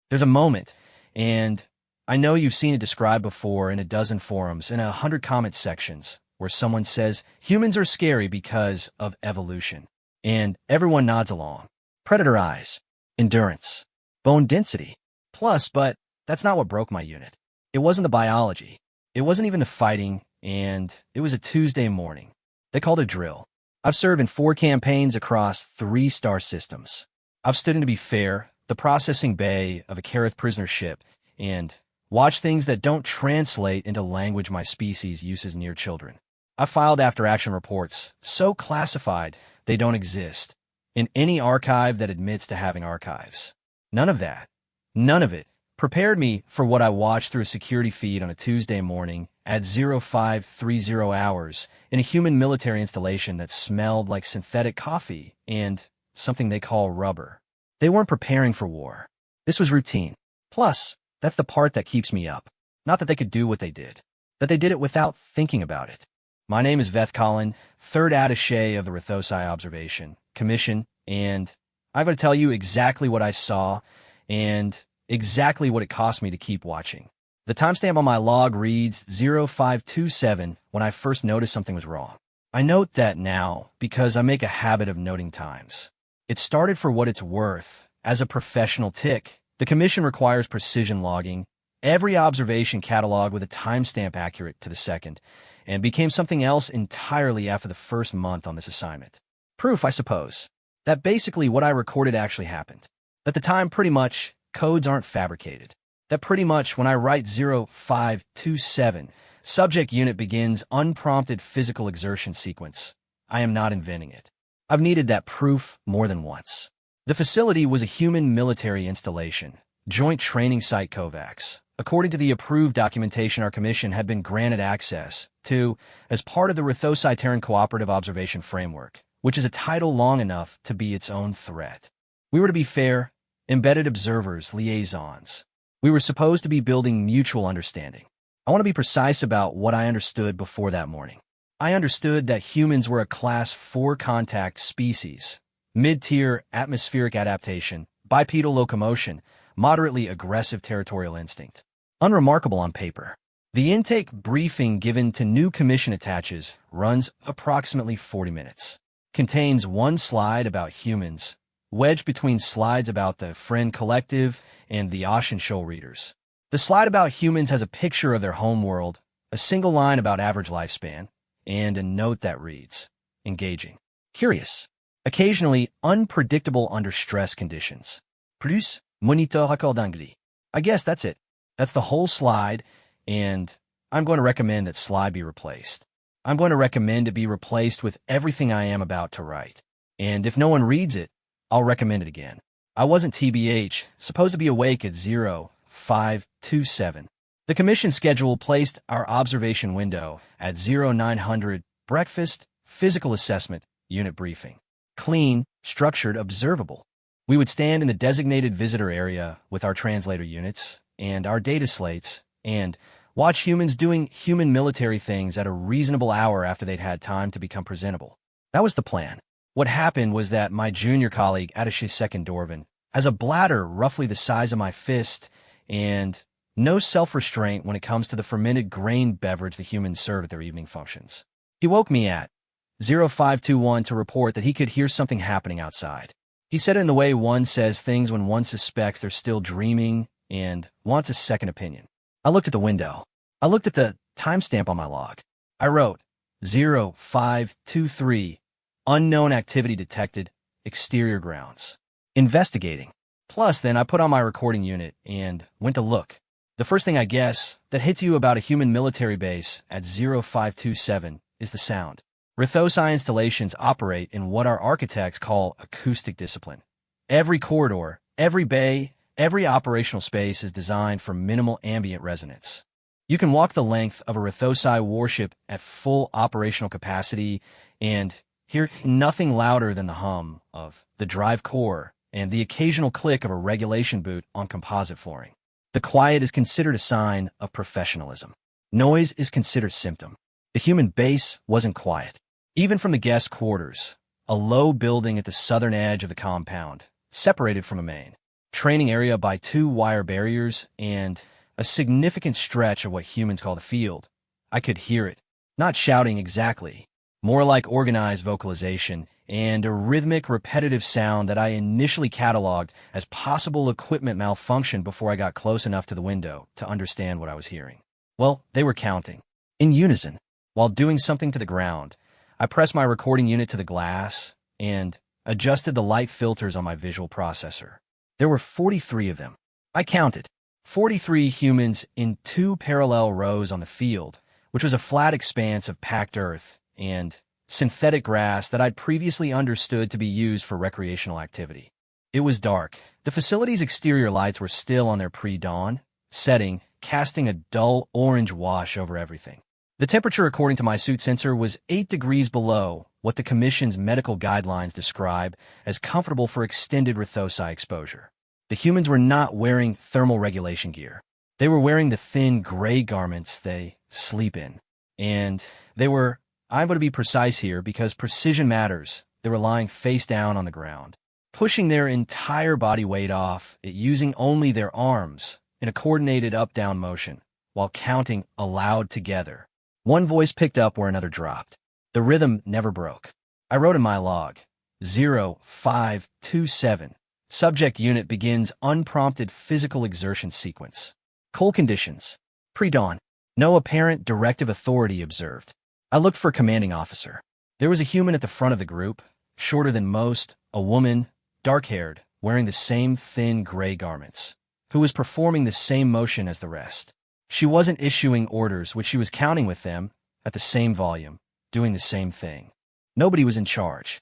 There's a moment, and I know you've seen it described before in a dozen forums, in 100 comment sections, where someone says, humans are scary because of evolution. And everyone nods along. Predator eyes, endurance, bone density. Plus, but that's not what broke my unit. It wasn't the biology. It wasn't even the fighting, and it was a Tuesday morning. They called it drill. I've served in 4 campaigns across 3 star systems. I've stood in, to be fair, the processing bay of a Kareth prisoner ship, and watched things that don't translate into language my species uses near children. I filed after-action reports, so classified they don't exist, in any archive that admits to having archives. None of that, none of it, prepared me for what I watched through a security feed on a Tuesday morning at 0530 hours in a human military installation that smelled like synthetic coffee and something they call rubber. They weren't preparing for war. This was routine. Plus, that's the part that keeps me up. Not that they could do what they did, that they did it without thinking about it. My name is Veth Collin, 3rd attaché of the Rithosai Observation Commission, and I'm going to tell you exactly what I saw and exactly what it cost me to keep watching. The timestamp on my log reads 0527 when I first noticed something was wrong. I note that now because I make a habit of noting times. It started, for what it's worth, as a professional tick. The Commission requires precision logging, every observation cataloged with a timestamp accurate to the second, and became something else entirely after the first month on this assignment. Proof, I suppose, that basically what I recorded actually happened. That the time pretty much codes aren't fabricated. That pretty much when I write 0527, subject unit begins unprompted physical exertion sequence. I am not inventing it. I've needed that proof more than once. The facility was a human military installation, Joint Training Site COVAX. According to the approved documentation our commission had been granted access to as part of the Rithosai Terran Cooperative Observation Framework, which is a title long enough to be its own threat. We were, to be fair, embedded observers, liaisons. We were supposed to be building mutual understanding. I want to be precise about what I understood before that morning. I understood that humans were a Class 4 contact species, mid-tier atmospheric adaptation, bipedal locomotion, moderately aggressive territorial instinct. Unremarkable on paper. The intake briefing given to new commission attaches runs approximately 40 minutes. Contains 1 slide about humans, wedged between slides about the Friend Collective and the Ocean Shoal readers. The slide about humans has a picture of their homeworld, a single line about average lifespan, and a note that reads, engaging, curious, occasionally unpredictable under stress conditions. Plus, moniteur accordingly. I guess that's it. That's the whole slide, and I'm going to recommend that slide be replaced. I'm going to recommend it be replaced with everything I am about to write. And if no one reads it, I'll recommend it again. I wasn't TBH, supposed to be awake at 0527. The commission schedule placed our observation window at 0900, breakfast, physical assessment, unit briefing. Clean, structured, observable. We would stand in the designated visitor area with our translator units and our data slates and watch humans doing human military things at a reasonable hour after they'd had time to become presentable. That was the plan. What happened was that my junior colleague, Attaché Second Dorvin, has a bladder roughly the size of my fist and no self-restraint when it comes to the fermented grain beverage the humans serve at their evening functions. He woke me at 0521 to report that he could hear something happening outside. He said it in the way one says things when one suspects they're still dreaming and wants a second opinion. I looked at the window. I looked at the timestamp on my log. I wrote 0523, unknown activity detected, exterior grounds. Investigating. Plus, then I put on my recording unit and went to look. The first thing, I guess, that hits you about a human military base at 0527 is the sound. Rithosai installations operate in what our architects call acoustic discipline. Every corridor, every bay, every operational space is designed for minimal ambient resonance. You can walk the length of a Rithosai warship at full operational capacity and hear nothing louder than the hum of the drive core and the occasional click of a regulation boot on composite flooring. The quiet is considered a sign of professionalism. Noise is considered symptom. The human base wasn't quiet. Even from the guest quarters, a low building at the southern edge of the compound, separated from a main training area by 2 wire barriers, and a significant stretch of what humans call the field. I could hear it. Not shouting exactly, more like organized vocalization and a rhythmic, repetitive sound that I initially cataloged as possible equipment malfunction before I got close enough to the window to understand what I was hearing. Well, they were counting. In unison. While doing something to the ground, I pressed my recording unit to the glass and adjusted the light filters on my visual processor. There were 43 of them. I counted. 43 humans in 2 parallel rows on the field, which was a flat expanse of packed earth and synthetic grass that I'd previously understood to be used for recreational activity. It was dark. The facility's exterior lights were still on their pre-dawn setting, casting a dull orange wash over everything. The temperature, according to my suit sensor, was 8 degrees below what the Commission's medical guidelines describe as comfortable for extended rithosci exposure. The humans were not wearing thermal regulation gear. They were wearing the thin gray garments they sleep in. And they were, I'm going to be precise here because precision matters, they were lying face down on the ground, pushing their entire body weight off it using only their arms in a coordinated up-down motion, while counting aloud together. One voice picked up where another dropped. The rhythm never broke. I wrote in my log, 0527. Subject unit begins unprompted physical exertion sequence. Cold conditions. Pre-dawn. No apparent directive authority observed. I looked for commanding officer. There was a human at the front of the group, shorter than most, a woman, dark-haired, wearing the same thin gray garments, who was performing the same motion as the rest. She wasn't issuing orders, which she was counting with them at the same volume, doing the same thing. Nobody was in charge.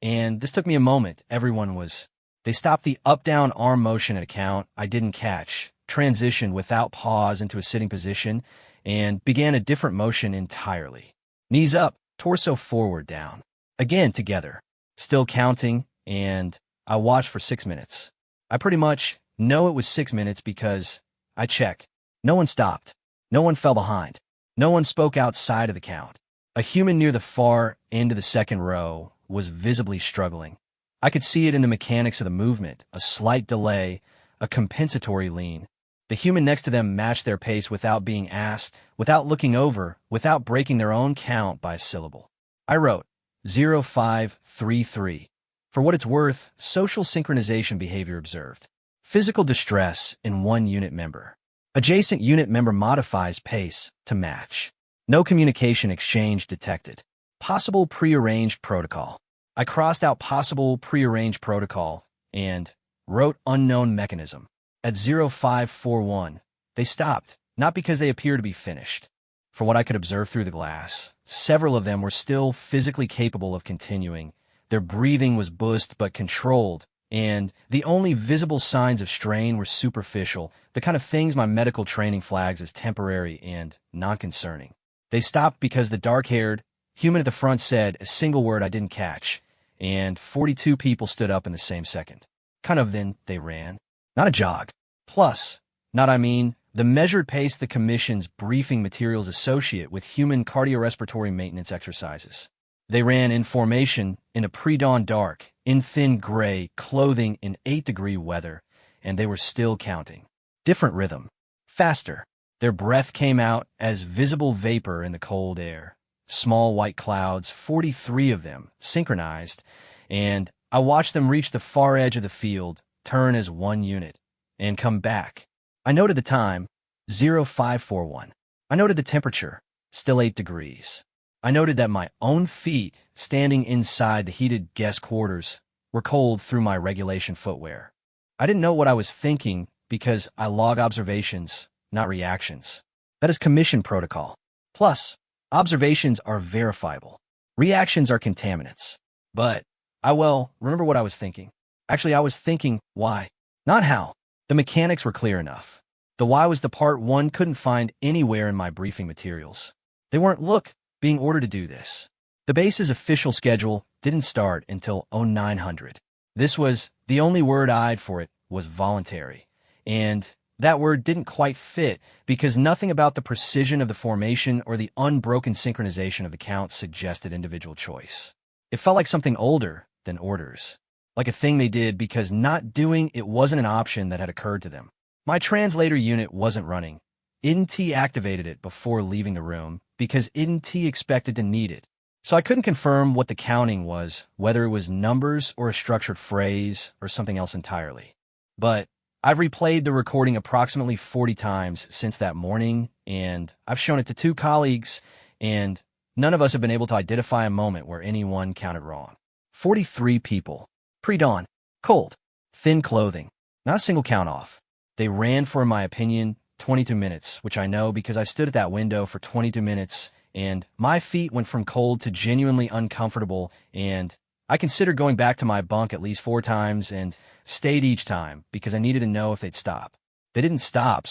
And this took me a moment, everyone was. They stopped the up-down arm motion at a count I didn't catch, transitioned without pause into a sitting position, and began a different motion entirely. Knees up, torso forward, down. Again together, still counting, and I watched for 6 minutes. I pretty much know it was 6 minutes because I check. No one stopped. No one fell behind. No one spoke outside of the count. A human near the far end of the second row was visibly struggling. I could see it in the mechanics of the movement, a slight delay, a compensatory lean. The human next to them matched their pace without being asked, without looking over, without breaking their own count by a syllable. I wrote 0533. For what it's worth, social synchronization behavior observed. Physical distress in one unit member. Adjacent unit member modifies pace to match. No communication exchange detected. Possible prearranged protocol. I crossed out possible prearranged protocol and wrote unknown mechanism. At 0541, they stopped, not because they appear to be finished. For what I could observe through the glass, several of them were still physically capable of continuing. Their breathing was buoyant but controlled, and the only visible signs of strain were superficial, the kind of things my medical training flags as temporary and non-concerning. They stopped because the dark-haired human at the front said a single word I didn't catch, and 42 people stood up in the same second. Then they ran. Not a jog. Plus, the measured pace the Commission's briefing materials associate with human cardiorespiratory maintenance exercises. They ran in formation in a pre-dawn dark, in thin gray clothing in 8-degree weather, and they were still counting. Different rhythm. Faster. Their breath came out as visible vapor in the cold air. Small white clouds, 43 of them, synchronized, and I watched them reach the far edge of the field, turn as one unit, and come back. I noted the time, 0541. I noted the temperature, still 8 degrees. I noted that my own feet, standing inside the heated guest quarters, were cold through my regulation footwear. I didn't know what I was thinking because I log observations, not reactions. That is Commission protocol. Plus, observations are verifiable. Reactions are contaminants. But remember what I was thinking. Actually, I was thinking why, not how. The mechanics were clear enough. The why was the part one couldn't find anywhere in my briefing materials. They weren't, being ordered to do this. The base's official schedule didn't start until 0900. This was, the only word I'd for it was voluntary. And that word didn't quite fit because nothing about the precision of the formation or the unbroken synchronization of the count suggested individual choice. It felt like something older than orders. like a thing they did because not doing it wasn't an option that had occurred to them. My translator unit wasn't running. IDNT activated it before leaving the room because IDNT expected to need it. So I couldn't confirm what the counting was, whether it was numbers or a structured phrase or something else entirely. But I've replayed the recording approximately 40 times since that morning, and I've shown it to 2 colleagues, and none of us have been able to identify a moment where anyone counted wrong. 43 people. Pre-dawn. Cold. Thin clothing. Not a single count off. They ran for, in my opinion, 22 minutes, which I know because I stood at that window for 22 minutes, and my feet went from cold to genuinely uncomfortable, and I considered going back to my bunk at least 4 times and stayed each time because I needed to know if they'd stop. They didn't stop,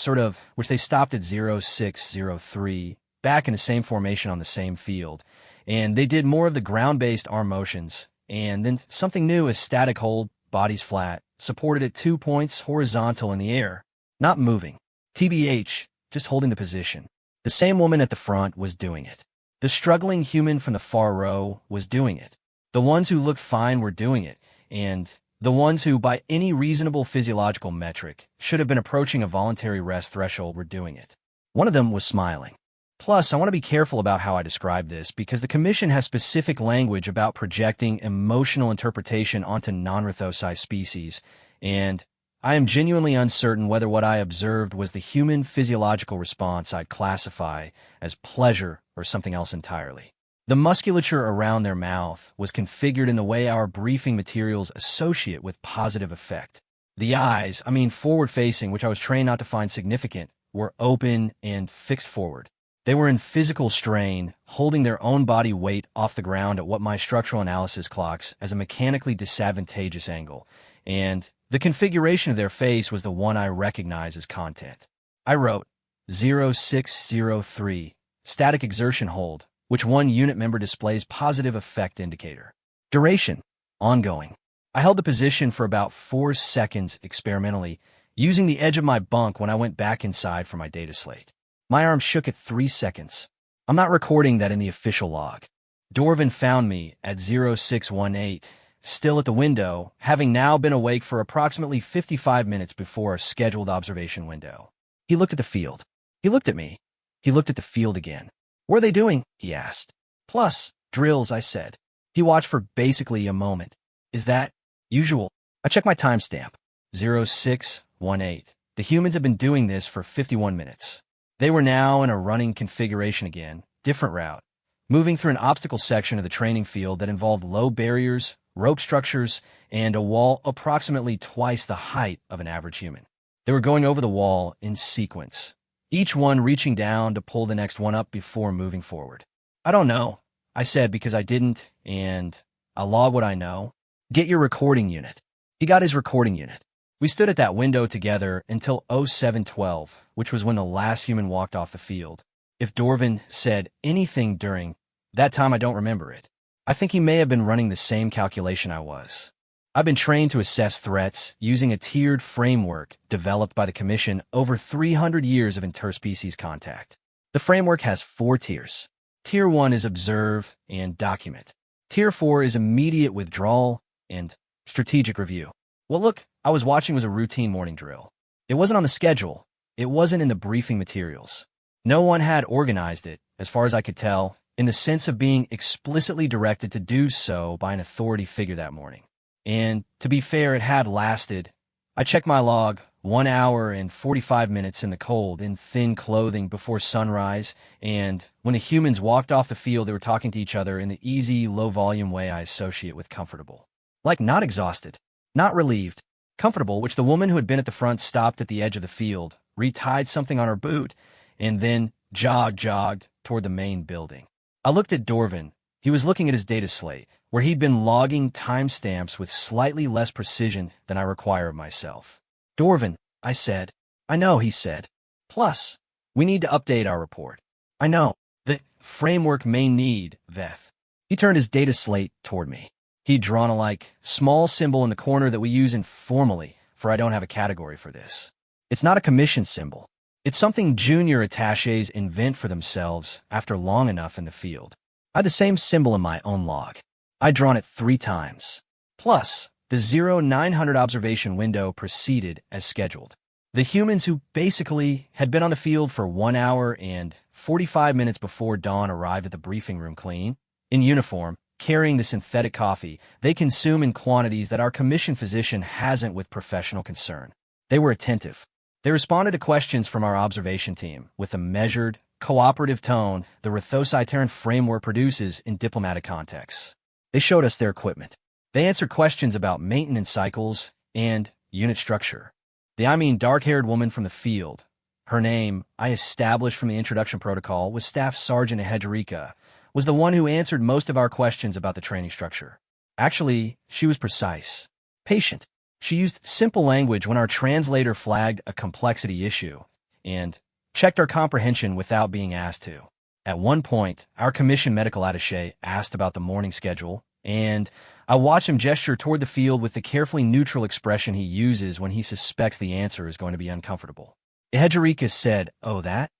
which they stopped at 0603, back in the same formation on the same field, and they did more of the ground-based arm motions, and then something new is static hold, bodies flat, supported at 2 points horizontal in the air, not moving. TBH, just holding the position. The same woman at the front was doing it. The struggling human from the far row was doing it. The ones who looked fine were doing it, and the ones who, by any reasonable physiological metric, should have been approaching a voluntary rest threshold were doing it. One of them was smiling. Plus, I want to be careful about how I describe this because the Commission has specific language about projecting emotional interpretation onto non-rithosci species, and I am genuinely uncertain whether what I observed was the human physiological response I'd classify as pleasure or something else entirely. The musculature around their mouth was configured in the way our briefing materials associate with positive effect. The eyes, forward-facing, which I was trained not to find significant, were open and fixed forward. They were in physical strain, holding their own body weight off the ground at what my structural analysis clocks as a mechanically disadvantageous angle, and the configuration of their face was the one I recognize as content. I wrote 0603, static exertion hold, which one unit member displays positive effect indicator. Duration, ongoing. I held the position for about 4 seconds experimentally, using the edge of my bunk when I went back inside for my data slate. My arm shook at 3 seconds. I'm not recording that in the official log. Dorvin found me at 0618, still at the window, having now been awake for approximately 55 minutes before a scheduled observation window. He looked at the field. He looked at me. He looked at the field again. What are they doing? He asked. Plus, drills, I said. He watched for basically a moment. Is that usual? I checked my timestamp. 0618. The humans have been doing this for 51 minutes. They were now in a running configuration again, different route, moving through an obstacle section of the training field that involved low barriers, rope structures, and a wall approximately twice the height of an average human. They were going over the wall in sequence, each one reaching down to pull the next one up before moving forward. I don't know, I said because I didn't, and I'll log what I know. Get your recording unit. He got his recording unit. We stood at that window together until 0712, which was when the last human walked off the field. If Dorvin said anything during that time, I don't remember it. I think he may have been running the same calculation I was. I've been trained to assess threats using a tiered framework developed by the Commission over 300 years of interspecies contact. The framework has 4 tiers. Tier 1 is observe and document. Tier 4 is immediate withdrawal and strategic review. What look I was watching was a routine morning drill. It wasn't on the schedule. It wasn't in the briefing materials. No one had organized it, as far as I could tell, in the sense of being explicitly directed to do so by an authority figure that morning. And to be fair, it had lasted. I checked my log, 1 hour and 45 minutes in the cold, in thin clothing before sunrise, and when the humans walked off the field, they were talking to each other in the easy, low-volume way I associate with comfortable. Like not exhausted, not relieved, comfortable, which the woman who had been at the front stopped at the edge of the field, retied something on her boot, and then jogged toward the main building. I looked at Dorvin. He was looking at his data slate, where he'd been logging timestamps with slightly less precision than I require of myself. Dorvin, I said. I know, he said. Plus, we need to update our report. I know. The framework may need, Veth. He turned his data slate toward me. He'd drawn a small symbol in the corner that we use informally, for I don't have a category for this. It's not a commission symbol. It's something junior attaches invent for themselves after long enough in the field. I had the same symbol in my own log. I'd drawn it 3 times. Plus, The 0900 observation window proceeded as scheduled. The humans who basically had been on the field for 1 hour and 45 minutes before dawn arrived at the briefing room clean, in uniform, carrying the synthetic coffee they consume in quantities that our commission physician hasn't with professional concern. They were attentive. They responded to questions from our observation team with a measured, cooperative tone the Rithositeran framework produces in diplomatic contexts. They showed us their equipment. They answered questions about maintenance cycles and unit structure. The dark-haired woman from the field, her name, I established from the introduction protocol, was Staff Sergeant Hedgerika, was the one who answered most of our questions about the training structure. Actually, she was precise, patient. She used simple language when our translator flagged a complexity issue, and checked our comprehension without being asked to. At one point, our commission medical attaché asked about the morning schedule, and I watched him gesture toward the field with the carefully neutral expression he uses when he suspects the answer is going to be uncomfortable. Hedgerika said, "Oh, that's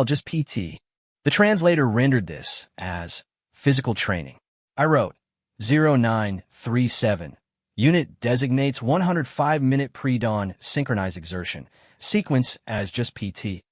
just PT." The translator rendered this as physical training. I wrote, 0937. Unit designates 105-minute pre-dawn synchronized exertion. Sequence as just PT.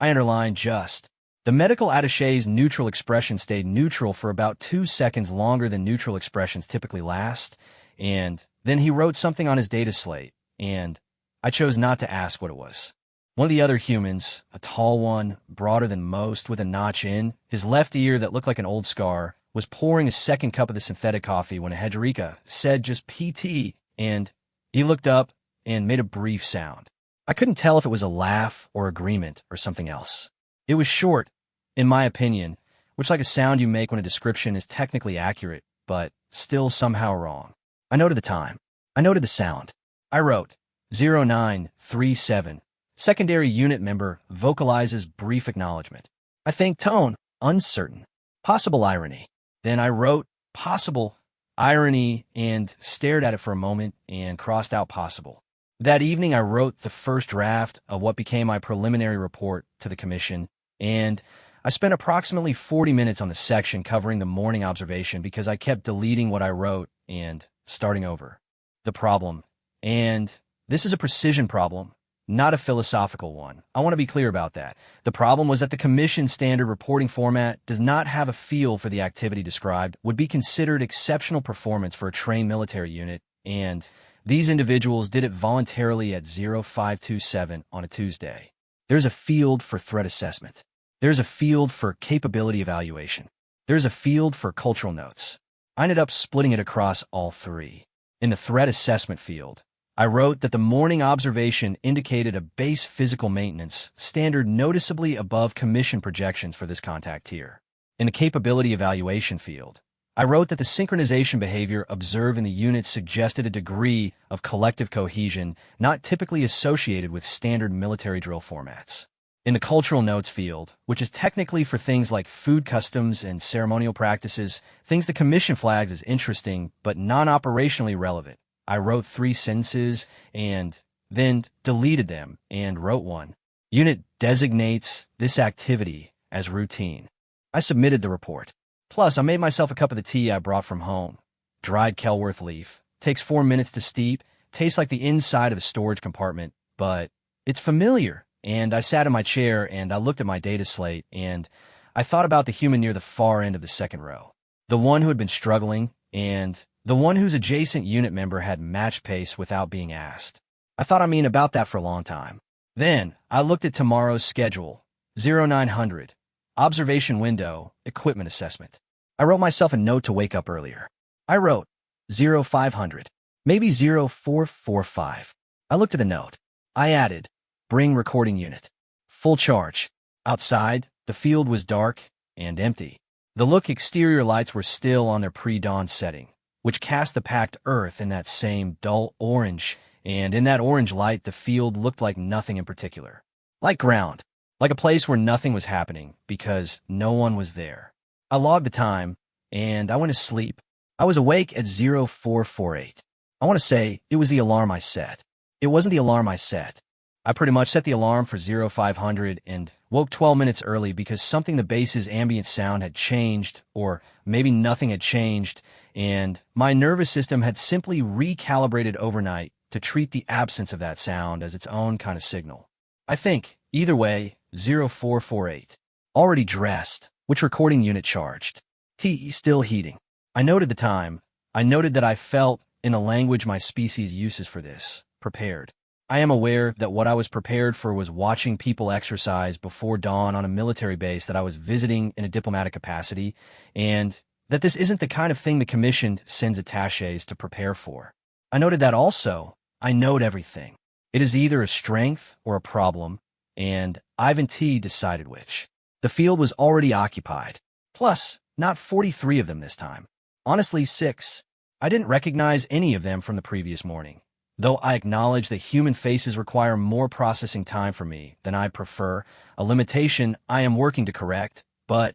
I underlined just. The medical attaché's neutral expression stayed neutral for about 2 seconds longer than neutral expressions typically last, and then he wrote something on his data slate, and I chose not to ask what it was. One of the other humans, a tall one, broader than most, with a notch in, his left ear that looked like an old scar, was pouring a second cup of the synthetic coffee when Hedgerika said just PT, and he looked up and made a brief sound. I couldn't tell if it was a laugh or agreement or something else. It was short, in my opinion, which like a sound you make when a description is technically accurate, but still somehow wrong. I noted the time. I noted the sound. I wrote, 0937. Secondary unit member vocalizes brief acknowledgement. I think tone, uncertain. Possible irony. Then I wrote, possible irony, and stared at it for a moment and crossed out possible. That evening I wrote the first draft of what became my preliminary report to the commission, and I spent approximately 40 minutes on the section covering the morning observation because I kept deleting what I wrote and starting over. The problem, and this is a precision problem, not a philosophical one. I want to be clear about that. The problem was that the commission standard reporting format does not have a feel for the activity described, would be considered exceptional performance for a trained military unit, and these individuals did it voluntarily at 0527 on a Tuesday. There's a field for threat assessment. There's a field for capability evaluation. There's a field for cultural notes. I ended up splitting it across all three. In the threat assessment field, I wrote that the morning observation indicated a base physical maintenance standard noticeably above commission projections for this contact tier. In the capability evaluation field, I wrote that the synchronization behavior observed in the unit suggested a degree of collective cohesion not typically associated with standard military drill formats. In the cultural notes field, which is technically for things like food customs and ceremonial practices, things the commission flags as interesting but non-operationally relevant, I wrote 3 sentences and then deleted them and wrote one. Unit designates this activity as routine. I submitted the report. Plus, I made myself a cup of the tea I brought from home. Dried Kelworth leaf. Takes 4 minutes to steep. Tastes like the inside of a storage compartment, but it's familiar. And I sat in my chair and I looked at my data slate and I thought about the human near the far end of the second row. The one who had been struggling and the one whose adjacent unit member had matched pace without being asked. I thought about that for a long time. Then I looked at tomorrow's schedule. 0900. Observation window, equipment assessment. I wrote myself a note to wake up earlier. I wrote 0500, maybe 0445. I looked at the note. I added, bring recording unit. Full charge. Outside, the field was dark and empty. The exterior lights were still on their pre-dawn setting, which cast the packed earth in that same dull orange, and in that orange light the field looked like nothing in particular. Like ground. Like a place where nothing was happening, because no one was there. I logged the time, and I went to sleep. I was awake at 0448. I want to say it was the alarm I set. It wasn't the alarm I set. I pretty much set the alarm for 0500 and woke 12 minutes early because something the base's ambient sound had changed, or maybe nothing had changed, and my nervous system had simply recalibrated overnight to treat the absence of that sound as its own kind of signal. I think, either way, 0448. Already dressed. Which recording unit charged? Tea still heating. I noted the time. I noted that I felt, in a language my species uses for this, prepared. I am aware that what I was prepared for was watching people exercise before dawn on a military base that I was visiting in a diplomatic capacity, and that this isn't the kind of thing the Commission sends attachés to prepare for. I noted that also, I note everything. It is either a strength or a problem, and Ivan T. decided which. The field was already occupied. Plus, not 43 of them this time. Honestly, 6. I didn't recognize any of them from the previous morning. Though I acknowledge that human faces require more processing time for me than I prefer, a limitation I am working to correct, but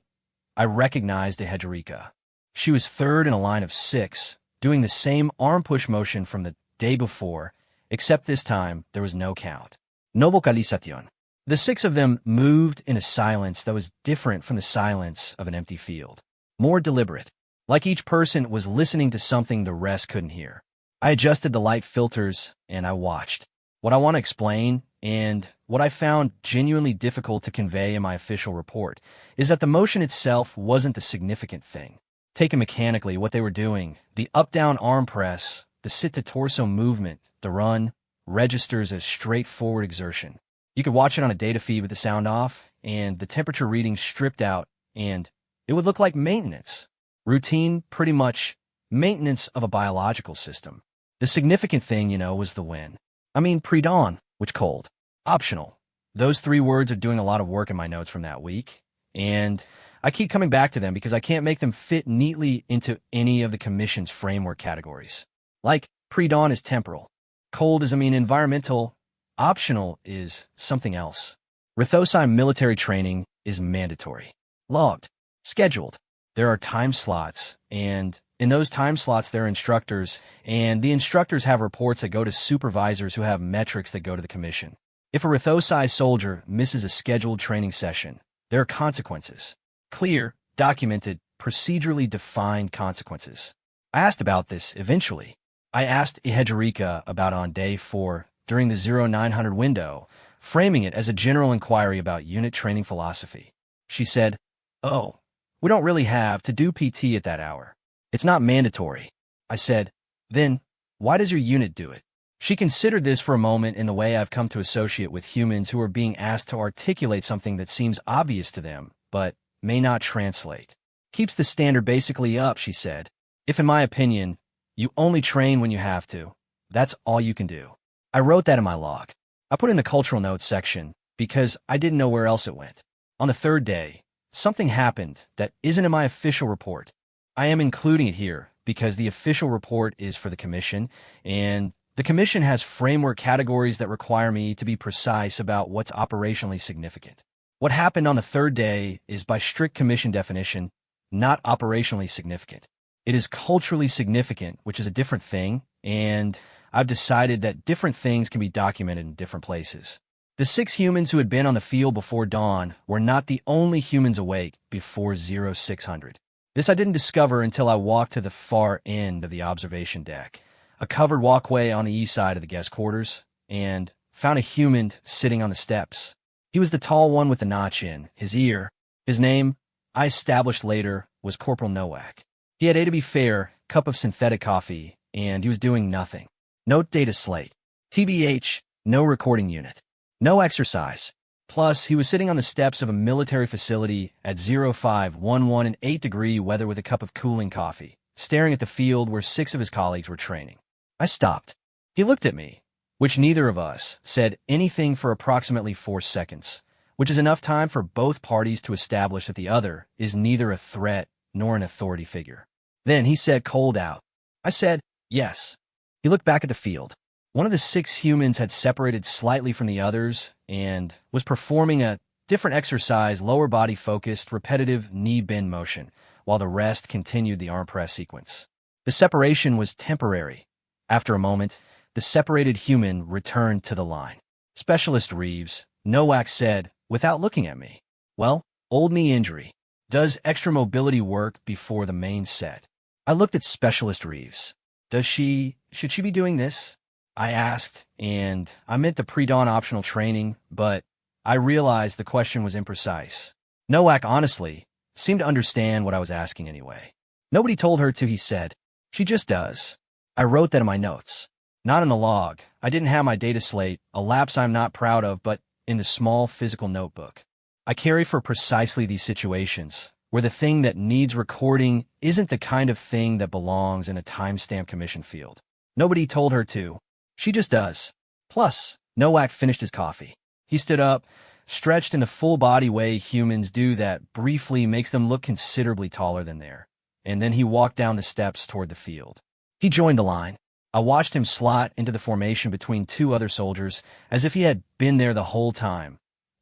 I recognized a HFY. She was third in a line of 6, doing the same arm push motion from the day before, except this time there was no count. No vocalización. The 6 of them moved in a silence that was different from the silence of an empty field. More deliberate. Like each person was listening to something the rest couldn't hear. I adjusted the light filters, and I watched. What I want to explain, and what I found genuinely difficult to convey in my official report, is that the motion itself wasn't the significant thing. Taken mechanically, what they were doing, the up-down arm press, the sit-to-torso movement, the run, registers as straightforward exertion. You could watch it on a data feed with the sound off, and the temperature readings stripped out, and it would look like maintenance. Routine, pretty much, maintenance of a biological system. The significant thing, was the when. I mean, pre-dawn, which cold. Optional. Those 3 words are doing a lot of work in my notes from that week, and I keep coming back to them because I can't make them fit neatly into any of the Commission's framework categories. Like, pre-dawn is temporal. Cold is, environmental. Optional is something else. Rithosai military training is mandatory. Logged. Scheduled. There are time slots, and in those time slots there are instructors, and the instructors have reports that go to supervisors who have metrics that go to the Commission. If a Rithosai soldier misses a scheduled training session, there are consequences. Clear, documented, procedurally defined consequences. I asked about this eventually. I asked Ihedrika about on day 4 during the 0900 window, framing it as a general inquiry about unit training philosophy. She said, "Oh, we don't really have to do PT at that hour. It's not mandatory." I said, "Then, why does your unit do it?" She considered this for a moment in the way I've come to associate with humans who are being asked to articulate something that seems obvious to them, but may not translate. "Keeps the standard basically up," she said. "If, in my opinion, you only train when you have to, that's all you can do." I wrote that in my log. I put in the cultural notes section because I didn't know where else it went. On the 3rd day, something happened that isn't in my official report. I am including it here because the official report is for the Commission, and the Commission has framework categories that require me to be precise about what's operationally significant. What happened on the 3rd day is, by strict Commission definition, not operationally significant. It is culturally significant, which is a different thing, and I've decided that different things can be documented in different places. The 6 humans who had been on the field before dawn were not the only humans awake before 0600. This I didn't discover until I walked to the far end of the observation deck, a covered walkway on the east side of the guest quarters, and found a human sitting on the steps. He was the tall one with the notch in his ear. His name, I established later, was Corporal Nowak. He had, to be fair, cup of synthetic coffee, and he was doing nothing. No data slate. TBH, no recording unit. No exercise. Plus, he was sitting on the steps of a military facility at 0511 in 8-degree weather with a cup of cooling coffee, staring at the field where 6 of his colleagues were training. I stopped. He looked at me, which neither of us said anything for approximately 4 seconds, which is enough time for both parties to establish that the other is neither a threat nor an authority figure. Then he said, "Cold out." I said, "Yes." He looked back at the field. One of the 6 humans had separated slightly from the others and was performing a different exercise, lower body focused, repetitive knee bend motion, while the rest continued the arm press sequence. The separation was temporary. After a moment, the separated human returned to the line. Specialist Reeves, Nowak said, without looking at me. Well, old knee injury. Does extra mobility work before the main set? I looked at Specialist Reeves. Should she be doing this? I asked, and I meant the pre-dawn optional training, but I realized the question was imprecise. Nowak, honestly, seemed to understand what I was asking anyway. Nobody told her to, he said. She just does. I wrote that in my notes. Not in the log. I didn't have my data slate, a lapse I'm not proud of, but in the small physical notebook I carry for precisely these situations, where the thing that needs recording isn't the kind of thing that belongs in a timestamp commission field. Nobody told her to. She just does. Plus, Nowak finished his coffee. He stood up, stretched in the full-body way humans do that briefly makes them look considerably taller than they are, and then he walked down the steps toward the field. He joined the line. I watched him slot into the formation between two other soldiers as if he had been there the whole time,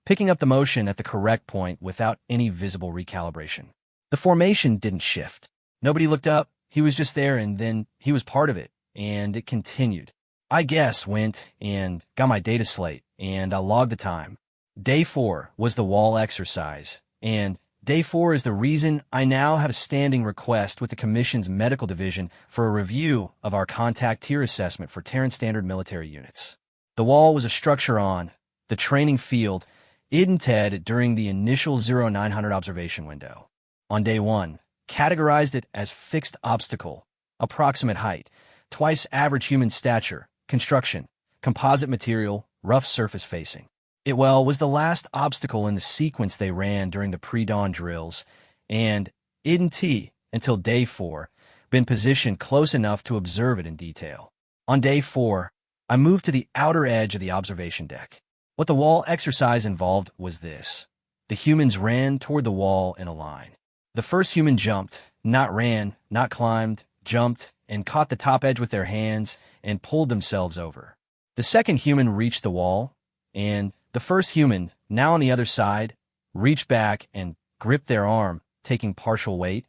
picking up the motion at the correct point without any visible recalibration. The formation didn't shift. Nobody looked up. He was just there, and then he was part of it, and it continued. I went and got my data slate, and I logged the time. Day 4 was the wall exercise, and Day 4 is the reason I now have a standing request with the Commission's Medical Division for a review of our contact tier assessment for Terran Standard military units. The wall was a structure on the training field inted during the initial 0900 observation window. On Day 1, categorized it as fixed obstacle, approximate height, twice average human stature, construction, composite material, rough surface facing. It was the last obstacle in the sequence they ran during the pre-dawn drills, and idn't until Day 4 been positioned close enough to observe it in detail. On Day 4, I moved to the outer edge of the observation deck. What the wall exercise involved was this. The humans ran toward the wall in a line. The first human jumped, not ran, not climbed, jumped, and caught the top edge with their hands and pulled themselves over. The second human reached the wall, and the first human, now on the other side, reached back and gripped their arm, taking partial weight,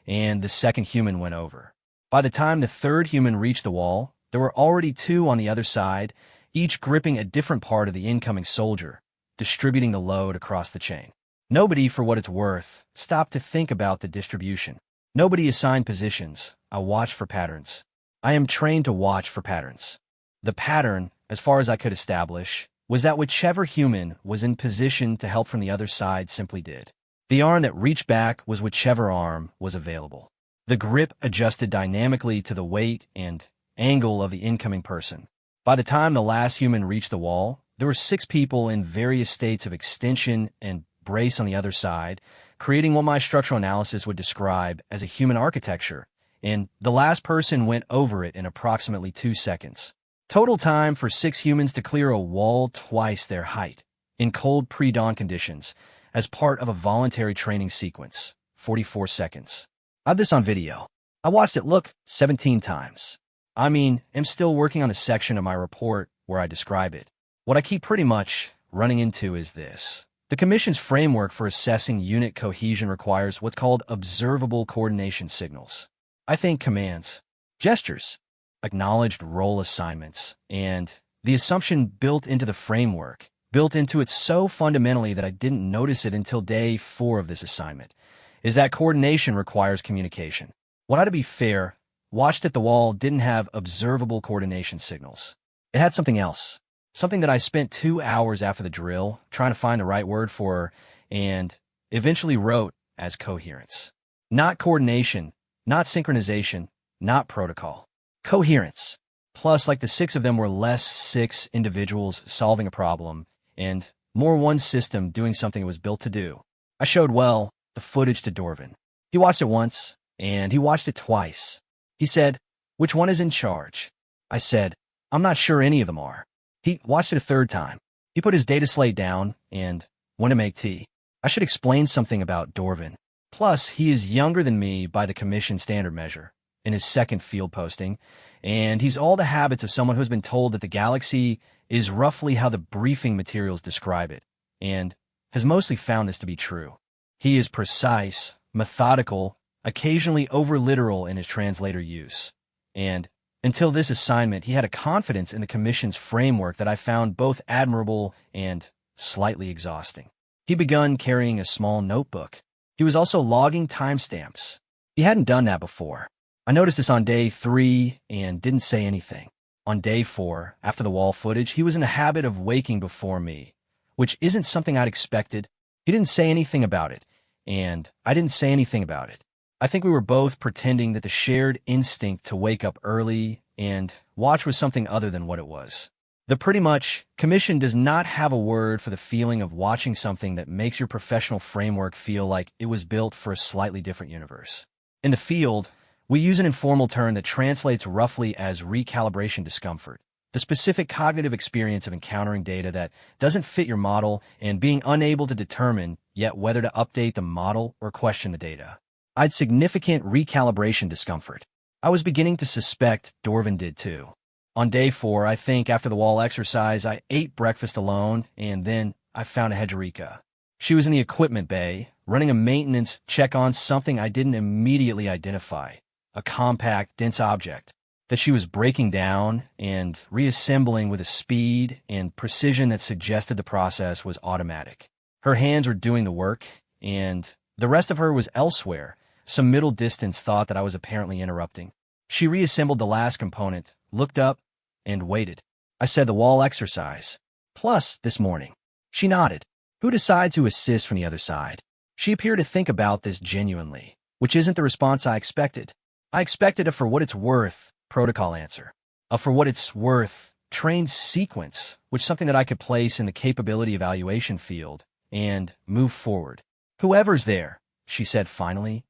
and the second human went over. By the time the third human reached the wall, there were already two on the other side, each gripping a different part of the incoming soldier, distributing the load across the chain. Nobody, for what it's worth, stopped to think about the distribution. Nobody assigned positions. I watched for patterns. I am trained to watch for patterns. The pattern, as far as I could establish, was that whichever human was in position to help from the other side simply did. The arm that reached back was whichever arm was available. The grip adjusted dynamically to the weight and angle of the incoming person. By the time the last human reached the wall, there were 6 people in various states of extension and brace on the other side, creating what my structural analysis would describe as a human architecture, and the last person went over it in approximately 2 seconds. Total time for 6 humans to clear a wall twice their height, in cold pre-dawn conditions, as part of a voluntary training sequence, 44 seconds. I have this on video. I watched it 17 times. I'm still working on the section of my report where I describe it. What I keep pretty much running into is this. The Commission's framework for assessing unit cohesion requires what's called observable coordination signals. I think commands, gestures, acknowledged role assignments, and the assumption built into the framework, built into it so fundamentally that I didn't notice it until Day 4 of this assignment, is that coordination requires communication. What ought to be fair, watched at the wall didn't have observable coordination signals. It had something else, something that I spent 2 hours after the drill trying to find the right word for, and eventually wrote as coherence. Not coordination, not synchronization, not protocol. Coherence. Plus, like the 6 of them were less 6 individuals solving a problem, and more one system doing something it was built to do. I showed, the footage to Dorvin. He watched it once, and he watched it twice. He said, "Which one is in charge?" I said, "I'm not sure any of them are." He watched it a 3rd time. He put his data slate down and went to make tea. I should explain something about Dorvin. Plus, he is younger than me by the Commission standard measure, in his 2nd field posting, and he's all the habits of someone who's been told that the galaxy is roughly how the briefing materials describe it, and has mostly found this to be true. He is precise, methodical, occasionally over-literal in his translator use, and Until this assignment, he had a confidence in the commission's framework that I found both admirable and slightly exhausting. He begun carrying a small notebook. He was also logging timestamps. He hadn't done that before. I noticed this on day 3 and didn't say anything. On day 4, after the wall footage, he was in the habit of waking before me, which isn't something I'd expected. He didn't say anything about it, and I didn't say anything about it. I think we were both pretending that the shared instinct to wake up early and watch was something other than what it was. The pretty much commission does not have a word for the feeling of watching something that makes your professional framework feel like it was built for a slightly different universe. In the field, we use an informal term that translates roughly as recalibration discomfort, the specific cognitive experience of encountering data that doesn't fit your model and being unable to determine yet whether to update the model or question the data. I'd significant recalibration discomfort. I was beginning to suspect Dorvin did too. On day 4, I think after the wall exercise, I ate breakfast alone, and then I found a Hedgerika. She was in the equipment bay, running a maintenance check on something I didn't immediately identify, a compact, dense object that she was breaking down and reassembling with a speed and precision that suggested the process was automatic. Her hands were doing the work, and the rest of her was elsewhere. Some middle distance thought that I was apparently interrupting. She reassembled the last component, looked up, and waited. I said the wall exercise. Plus, this morning. She nodded. Who decides who assists from the other side? She appeared to think about this genuinely, which isn't the response I expected. I expected a for what it's worth protocol answer. A for what it's worth trained sequence, which is something that I could place in the capability evaluation field and move forward. Whoever's there, she said finally.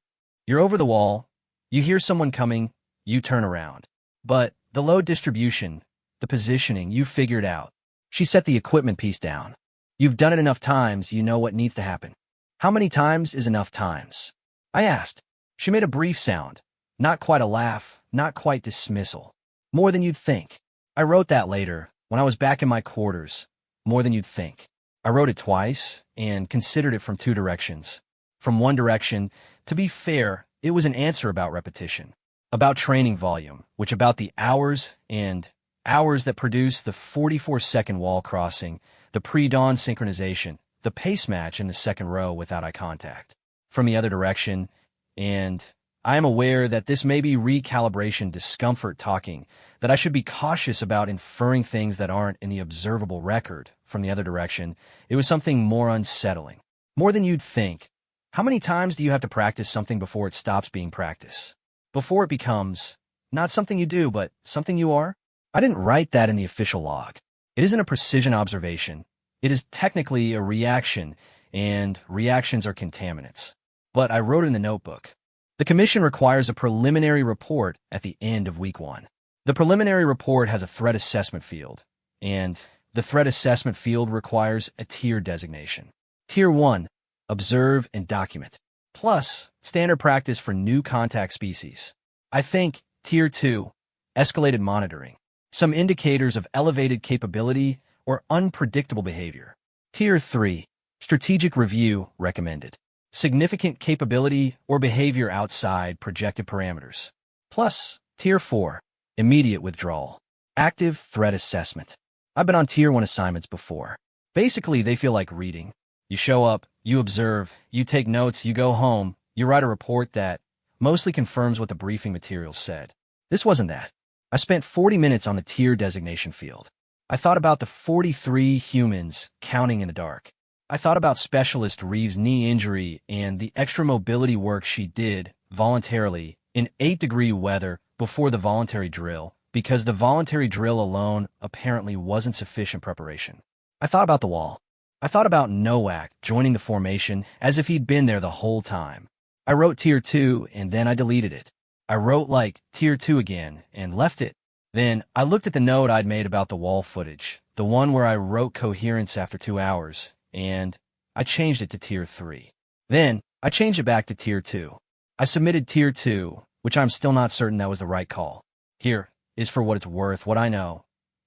You're over the wall. You hear someone coming. You turn around. But the load distribution, the positioning, you figured out. She set the equipment piece down. You've done it enough times, you know what needs to happen. How many times is enough times? I asked. She made a brief sound. Not quite a laugh, not quite dismissal. More than you'd think. I wrote that later, when I was back in my quarters. More than you'd think. I wrote it twice, and considered it from 2 directions. From one direction, to be fair, it was an answer about repetition. About training volume, which about the hours and hours that produce the 44-second wall crossing, the pre-dawn synchronization, the pace match in the second row without eye contact. From the other direction, and I am aware that this may be recalibration discomfort talking, that I should be cautious about inferring things that aren't in the observable record. From the other direction, it was something more unsettling. More than you'd think. How many times do you have to practice something before it stops being practice? Before it becomes not something you do, but something you are? I didn't write that in the official log. It isn't a precision observation. It is technically a reaction, and reactions are contaminants. But I wrote it in the notebook. The commission requires a preliminary report at the end of week 1. The preliminary report has a threat assessment field, and the threat assessment field requires a tier designation. Tier 1, observe and document. Plus, standard practice for new contact species. I think Tier 2, escalated monitoring. Some indicators of elevated capability or unpredictable behavior. Tier 3, strategic review recommended. Significant capability or behavior outside projected parameters. Plus, Tier 4, immediate withdrawal. Active threat assessment. I've been on Tier 1 assignments before. Basically, they feel like reading. You show up, you observe, you take notes, you go home, you write a report that mostly confirms what the briefing materials said. This wasn't that. I spent 40 minutes on the tier designation field. I thought about the 43 humans counting in the dark. I thought about Specialist Reeves' knee injury and the extra mobility work she did voluntarily in 8-degree weather before the voluntary drill, because the voluntary drill alone apparently wasn't sufficient preparation. I thought about the wall. I thought about Nowak joining the formation as if he'd been there the whole time. I wrote Tier 2 and then I deleted it. I wrote like Tier 2 again and left it. Then I looked at the note I'd made about the wall footage, the one where I wrote coherence after 2 hours, and I changed it to Tier 3. Then I changed it back to Tier 2. I submitted Tier 2, which I'm still not certain that was the right call. Here is for what it's worth, what I know.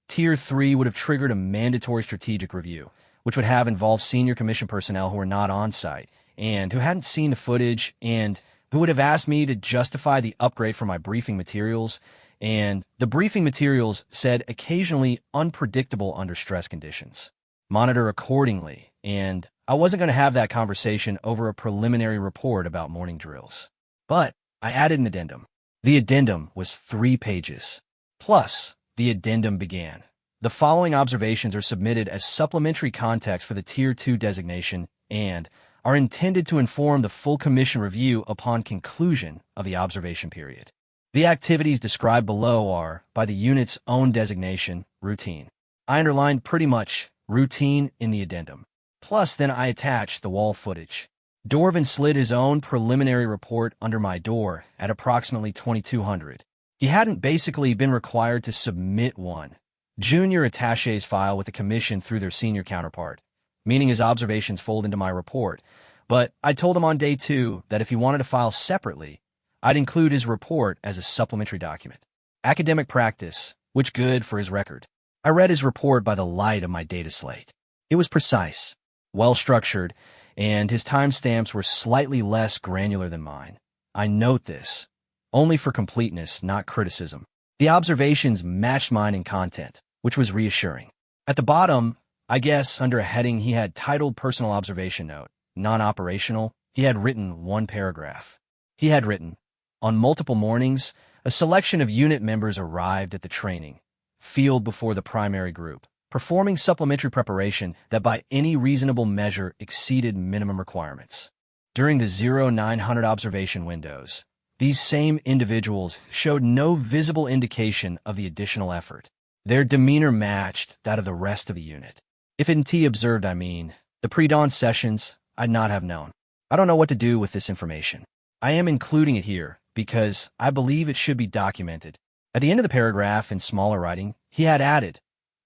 Tier 3 would have triggered a mandatory strategic review, which would have involved senior commission personnel who were not on site and who hadn't seen the footage and who would have asked me to justify the upgrade for my briefing materials and the briefing materials said occasionally unpredictable under stress conditions. Monitor accordingly, and I wasn't going to have that conversation over a preliminary report about morning drills. But I added an addendum. The addendum was 3 pages. Plus, the addendum began. The following observations are submitted as supplementary context for the Tier 2 designation and are intended to inform the full commission review upon conclusion of the observation period. The activities described below are, by the unit's own designation, routine. I underlined pretty much routine in the addendum. Plus, then I attached the wall footage. Dorvin slid his own preliminary report under my door at approximately 2200. He hadn't basically been required to submit one. Junior attachés file with the commission through their senior counterpart, meaning his observations fold into my report. But I told him on day 2 that if he wanted to file separately, I'd include his report as a supplementary document. Academic practice, which good for his record. I read his report by the light of my data slate. It was precise, well-structured, and his timestamps were slightly less granular than mine. I note this, only for completeness, not criticism. The observations matched mine in content, which was reassuring. At the bottom, I guess under a heading he had titled Personal Observation Note, Non-Operational, he had written 1 paragraph. He had written, on multiple mornings, a selection of unit members arrived at the training field before the primary group, performing supplementary preparation that by any reasonable measure exceeded minimum requirements. During the 0900 observation windows, these same individuals showed no visible indication of the additional effort. Their demeanor matched that of the rest of the unit. If NT observed, the pre-dawn sessions, I'd not have known. I don't know what to do with this information. I am including it here because I believe it should be documented. At the end of the paragraph in smaller writing, he had added,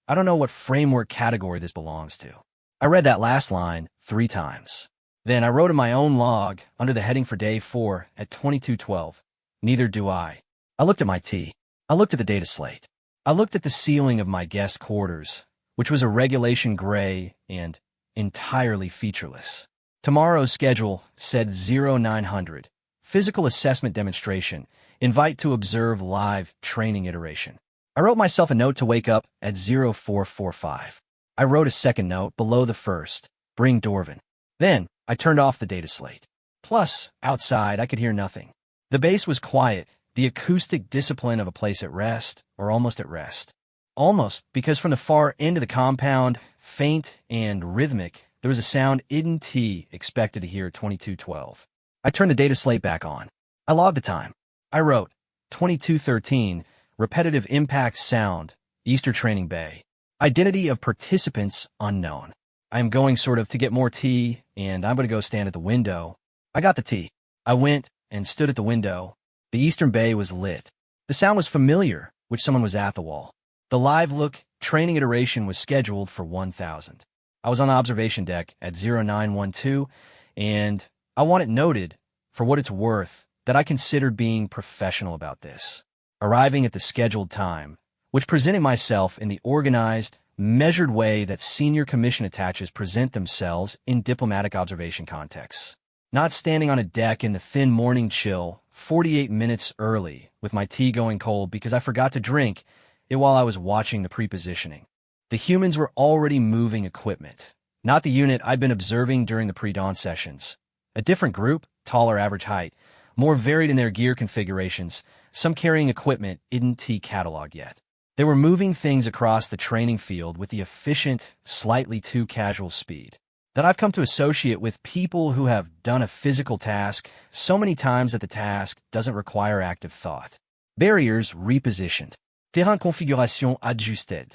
I don't know what framework category this belongs to. I read that last line 3 times. Then I wrote in my own log under the heading for day 4 at 2212. Neither do I. I looked at my tea. I looked at the data slate. I looked at the ceiling of my guest quarters, which was a regulation gray and entirely featureless. Tomorrow's schedule said 0900. Physical assessment demonstration. Invite to observe live training iteration. I wrote myself a note to wake up at 0445. I wrote a second note below the first. Bring Dorvin. Then I turned off the data slate. Plus, outside, I could hear nothing. The base was quiet, the acoustic discipline of a place at rest, or almost at rest. Almost, because from the far end of the compound, faint and rhythmic, there was a sound IDNT expected to hear at 2212. I turned the data slate back on. I logged the time. I wrote 2213, repetitive impact sound, Easter Training Bay. Identity of participants unknown. I am going sort of to get more tea, and I'm going to go stand at the window. I got the tea. I went and stood at the window. The Eastern Bay was lit. The sound was familiar, which someone was at the wall. The live look training iteration was scheduled for 1000. I was on the observation deck at 0912, and I want it noted, for what it's worth, that I considered being professional about this. Arriving at the scheduled time, which presented myself in the organized, measured way that senior commission attaches present themselves in diplomatic observation contexts. Not standing on a deck in the thin morning chill, 48 minutes early, with my tea going cold because I forgot to drink it while I was watching the pre-positioning. The humans were already moving equipment, not the unit I'd been observing during the pre-dawn sessions. A different group, taller average height, more varied in their gear configurations, some carrying equipment isn't cataloged yet. They were moving things across the training field with the efficient, slightly too casual speed that I've come to associate with people who have done a physical task so many times that the task doesn't require active thought. Barriers repositioned. Terrain configuration ajusted.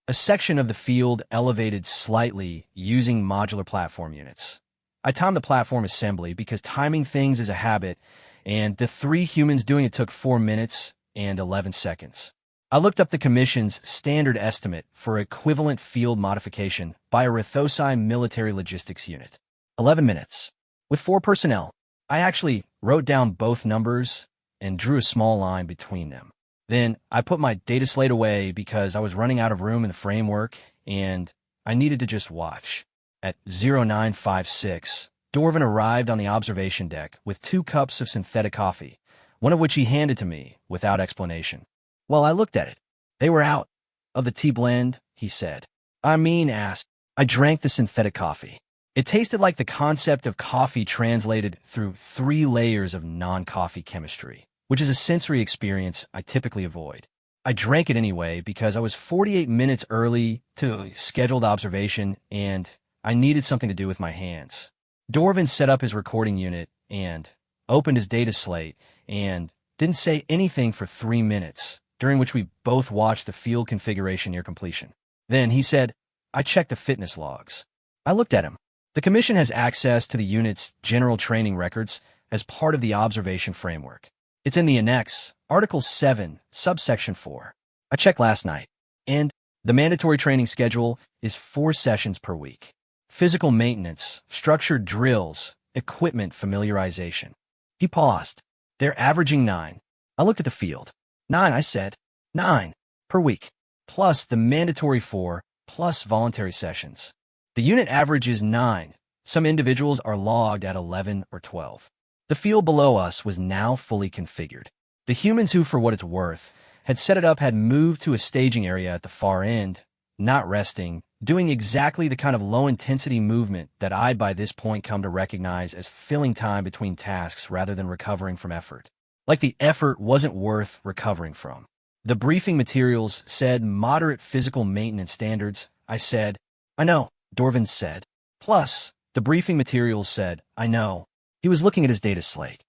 A section of the field elevated slightly using modular platform units. I timed the platform assembly because timing things is a habit, and the 3 humans doing it took 4 minutes and 11 seconds. I looked up the Commission's standard estimate for equivalent field modification by a Rithosai military logistics unit. 11 minutes. With 4 personnel. I actually wrote down both numbers and drew a small line between them. Then I put my data slate away because I was running out of room in the framework and I needed to just watch. At 0956, Dorvin arrived on the observation deck with 2 cups of synthetic coffee, one of which he handed to me without explanation. Well, I looked at it. They were out of the tea blend, he said. Asked. I drank the synthetic coffee. It tasted like the concept of coffee translated through 3 layers of non-coffee chemistry, which is a sensory experience I typically avoid. I drank it anyway because I was 48 minutes early to a scheduled observation and I needed something to do with my hands. Dorvin set up his recording unit and opened his data slate and didn't say anything for 3 minutes, during which we both watched the field configuration near completion. Then he said, I checked the fitness logs. I looked at him. The Commission has access to the unit's general training records as part of the observation framework. It's in the Annex, Article 7, Subsection 4. I checked last night, and the mandatory training schedule is 4 sessions per week. Physical maintenance, structured drills, equipment familiarization. He paused. They're averaging 9. I looked at the field. 9, I said. 9 per week, plus the mandatory 4, plus voluntary sessions. The unit average is 9. Some individuals are logged at 11 or 12. The field below us was now fully configured. The humans who, for what it's worth, had set it up had moved to a staging area at the far end, not resting, doing exactly the kind of low-intensity movement that I'd by this point come to recognize as filling time between tasks rather than recovering from effort. Like the effort wasn't worth recovering from. The briefing materials said moderate physical maintenance standards. I said, I know, Dorvin said. Plus, the briefing materials said, I know. He was looking at his data slate.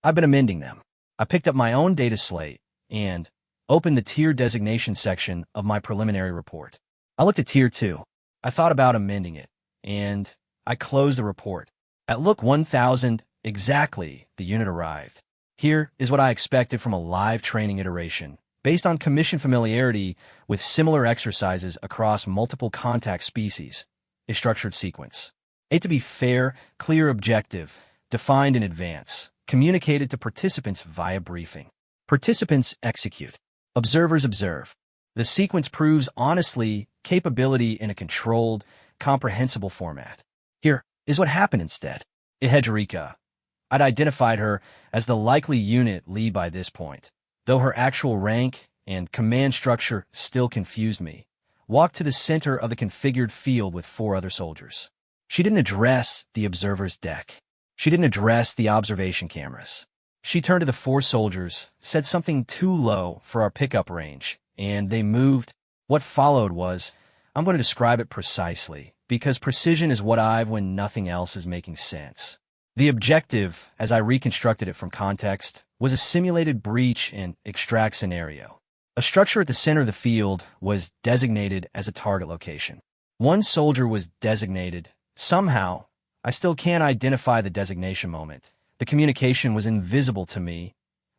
I've been amending them. I picked up my own data slate and opened the tier designation section of my preliminary report. I looked at Tier 2. I thought about amending it, and I closed the report. At Look 1000, exactly, the unit arrived. Here is what I expected from a live training iteration, based on Commission familiarity with similar exercises across multiple contact species, a structured sequence. A to be fair, clear objective, defined in advance, communicated to participants via briefing. Participants execute. Observers observe. The sequence proves honestly capability in a controlled, comprehensible format. Here is what happened instead. Ehedrika. I'd identified her as the likely unit lead by this point, though her actual rank and command structure still confused me. Walked to the center of the configured field with 4 other soldiers. She didn't address the observer's deck. She didn't address the observation cameras. She turned to the 4 soldiers, said something too low for our pickup range, and they moved. What followed was, I'm going to describe it precisely, because precision is what I've when nothing else is making sense. The objective, as I reconstructed it from context, was a simulated breach and extract scenario. A structure at the center of the field was designated as a target location. 1 soldier was designated. Somehow, I still can't identify the designation moment. The communication was invisible to me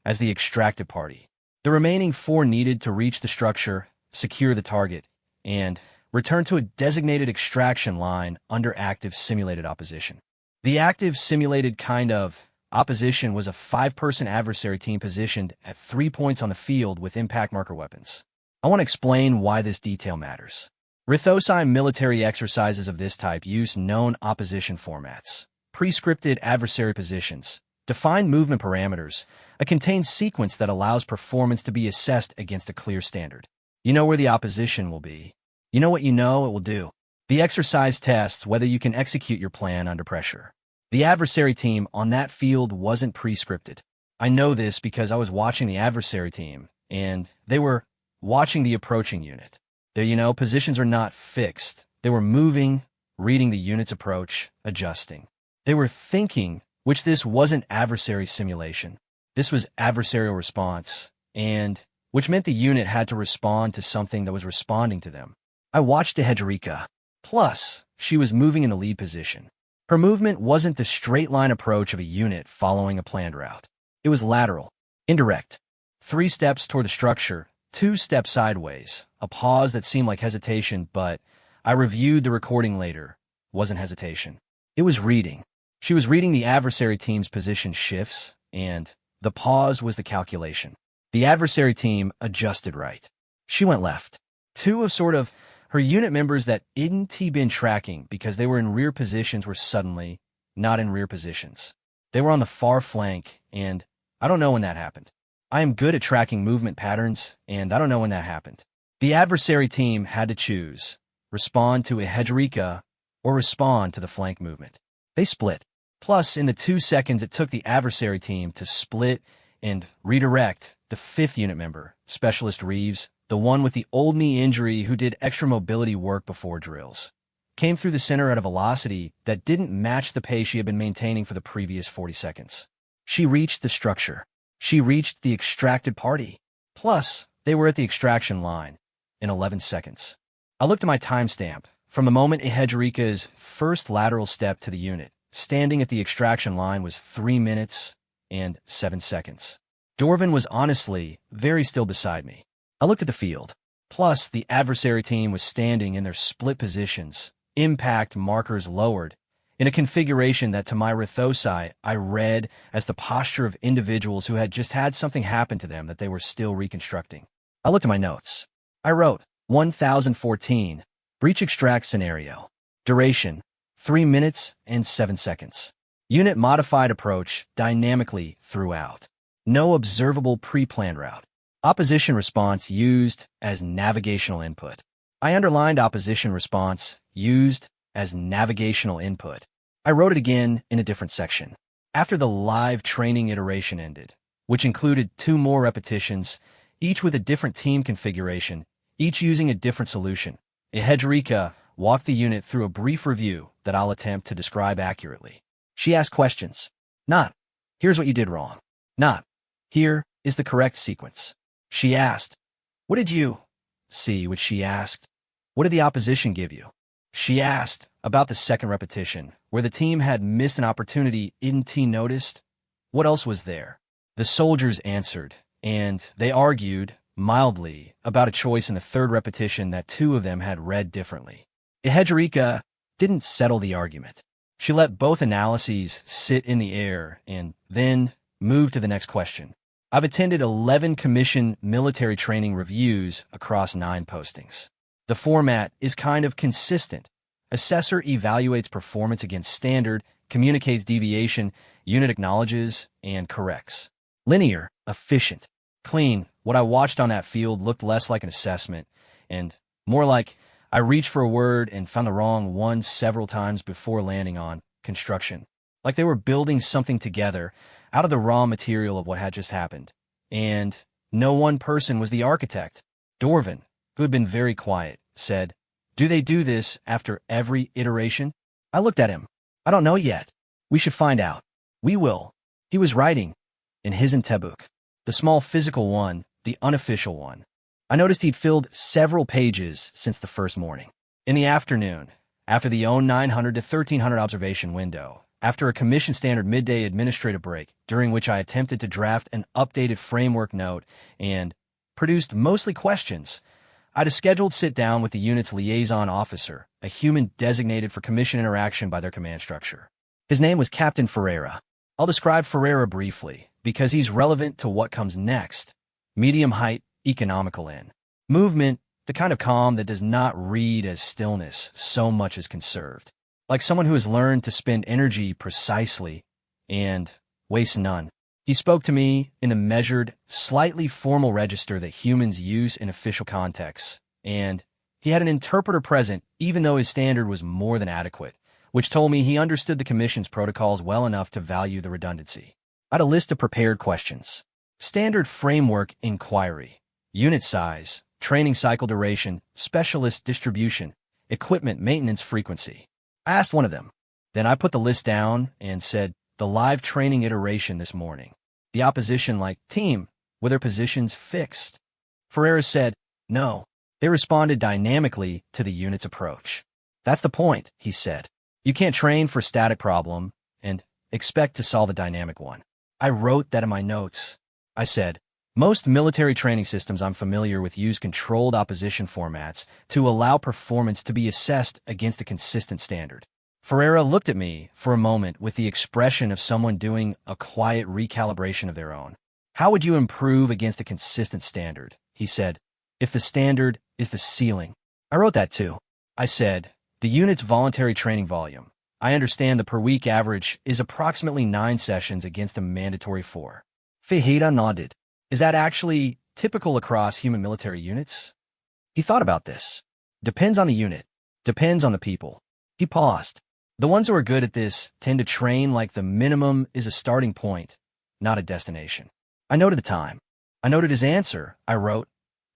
as the extracted party. The remaining 4 needed to reach the structure, secure the target, and return to a designated extraction line under active simulated opposition. The active simulated kind of opposition was a 5-person adversary team positioned at 3 points on the field with impact marker weapons. I want to explain why this detail matters. Rithosci military exercises of this type use known opposition formats, pre-scripted adversary positions, defined movement parameters, a contained sequence that allows performance to be assessed against a clear standard. You know where the opposition will be. You know what you know it will do. The exercise tests whether you can execute your plan under pressure. The adversary team on that field wasn't pre-scripted. I know this because I was watching the adversary team, and they were watching the approaching unit. Their, positions are not fixed. They were moving, reading the unit's approach, adjusting. They were thinking, which this wasn't adversary simulation. This was adversarial response, and which meant the unit had to respond to something that was responding to them. I watched Ehedrika. Plus, she was moving in the lead position. Her movement wasn't the straight-line approach of a unit following a planned route. It was lateral, indirect. 3 steps toward the structure, 2 steps sideways, a pause that seemed like hesitation, but I reviewed the recording later. Wasn't hesitation. It was reading. She was reading the adversary team's position shifts, and the pause was the calculation. The adversary team adjusted right. She went left. 2 of her unit members that hadn't been tracking because they were in rear positions were suddenly not in rear positions. They were on the far flank, and I don't know when that happened. I am good at tracking movement patterns, and I don't know when that happened. The adversary team had to choose, respond to a HFY or respond to the flank movement. They split. Plus, in the 2 seconds it took the adversary team to split and redirect, the 5th unit member, Specialist Reeves, the one with the old knee injury who did extra mobility work before drills, came through the center at a velocity that didn't match the pace she had been maintaining for the previous 40 seconds. She reached the structure. She reached the extracted party. Plus, they were at the extraction line in 11 seconds. I looked at my timestamp from the moment HFY's first lateral step to the unit. Standing at the extraction line was 3 minutes and 7 seconds. Dorvin was honestly very still beside me. I looked at the field. Plus, the adversary team was standing in their split positions, impact markers lowered, in a configuration that to my Rithosai I read as the posture of individuals who had just had something happen to them that they were still reconstructing. I looked at my notes. I wrote, 1014, breach extract scenario. Duration, 3 minutes and 7 seconds. Unit modified approach dynamically throughout. No observable pre-planned route. Opposition response used as navigational input. I underlined opposition response used as navigational input. I wrote it again in a different section. After the live training iteration ended, which included 2 more repetitions, each with a different team configuration, each using a different solution, HFY walked the unit through a brief review that I'll attempt to describe accurately. She asked questions. Not, here's what you did wrong. Not, here is the correct sequence. She asked, what did you see? Which she asked, what did the opposition give you? She asked about the second repetition, where the team had missed an opportunity. Didn't he noticed? What else was there? The soldiers answered, and they argued mildly about a choice in the third repetition that 2 of them had read differently. HFY didn't settle the argument. She let both analyses sit in the air and then moved to the next question. I've attended 11 commission military training reviews across 9 postings. The format is kind of consistent. Assessor evaluates performance against standard, communicates deviation, unit acknowledges, and corrects. Linear, efficient, clean. What I watched on that field looked less like an assessment and more like I reached for a word and found the wrong one several times before landing on construction. Like they were building something together out of the raw material of what had just happened. And no one person was the architect. Dorvin, who had been very quiet, said, do they do this after every iteration? I looked at him. I don't know yet. We should find out. We will. He was writing in his Tebook, the small physical one, the unofficial one. I noticed he'd filled several pages since the first morning. In the afternoon, after the 0900 to 1300 observation window, after a commission standard midday administrative break, during which I attempted to draft an updated framework note and produced mostly questions, I had a scheduled sit-down with the unit's liaison officer, a human designated for commission interaction by their command structure. His name was Captain Ferreira. I'll describe Ferreira briefly, because he's relevant to what comes next. Medium height, economical in. Movement, the kind of calm that does not read as stillness so much as conserved. Like someone who has learned to spend energy precisely and waste none. He spoke to me in the measured, slightly formal register that humans use in official contexts, and he had an interpreter present even though his standard was more than adequate, which told me he understood the commission's protocols well enough to value the redundancy. I had a list of prepared questions. Standard framework inquiry, unit size, training cycle duration, specialist distribution, equipment maintenance frequency. I asked one of them. Then I put the list down and said, the live training iteration this morning. The opposition like, team, were their positions fixed? Ferreira said, no. They responded dynamically to the unit's approach. That's the point, he said. You can't train for a static problem and expect to solve a dynamic one. I wrote that in my notes. I said, most military training systems I'm familiar with use controlled opposition formats to allow performance to be assessed against a consistent standard. Ferreira looked at me for a moment with the expression of someone doing a quiet recalibration of their own. How would you improve against a consistent standard? He said, if the standard is the ceiling. I wrote that too. I said, the unit's voluntary training volume. I understand the per week average is approximately 9 sessions against a mandatory 4. Ferreira nodded. Is that actually typical across human military units? He thought about this. Depends on the unit. Depends on the people. He paused. The ones who are good at this tend to train like the minimum is a starting point, not a destination. I noted the time. I noted his answer. I wrote,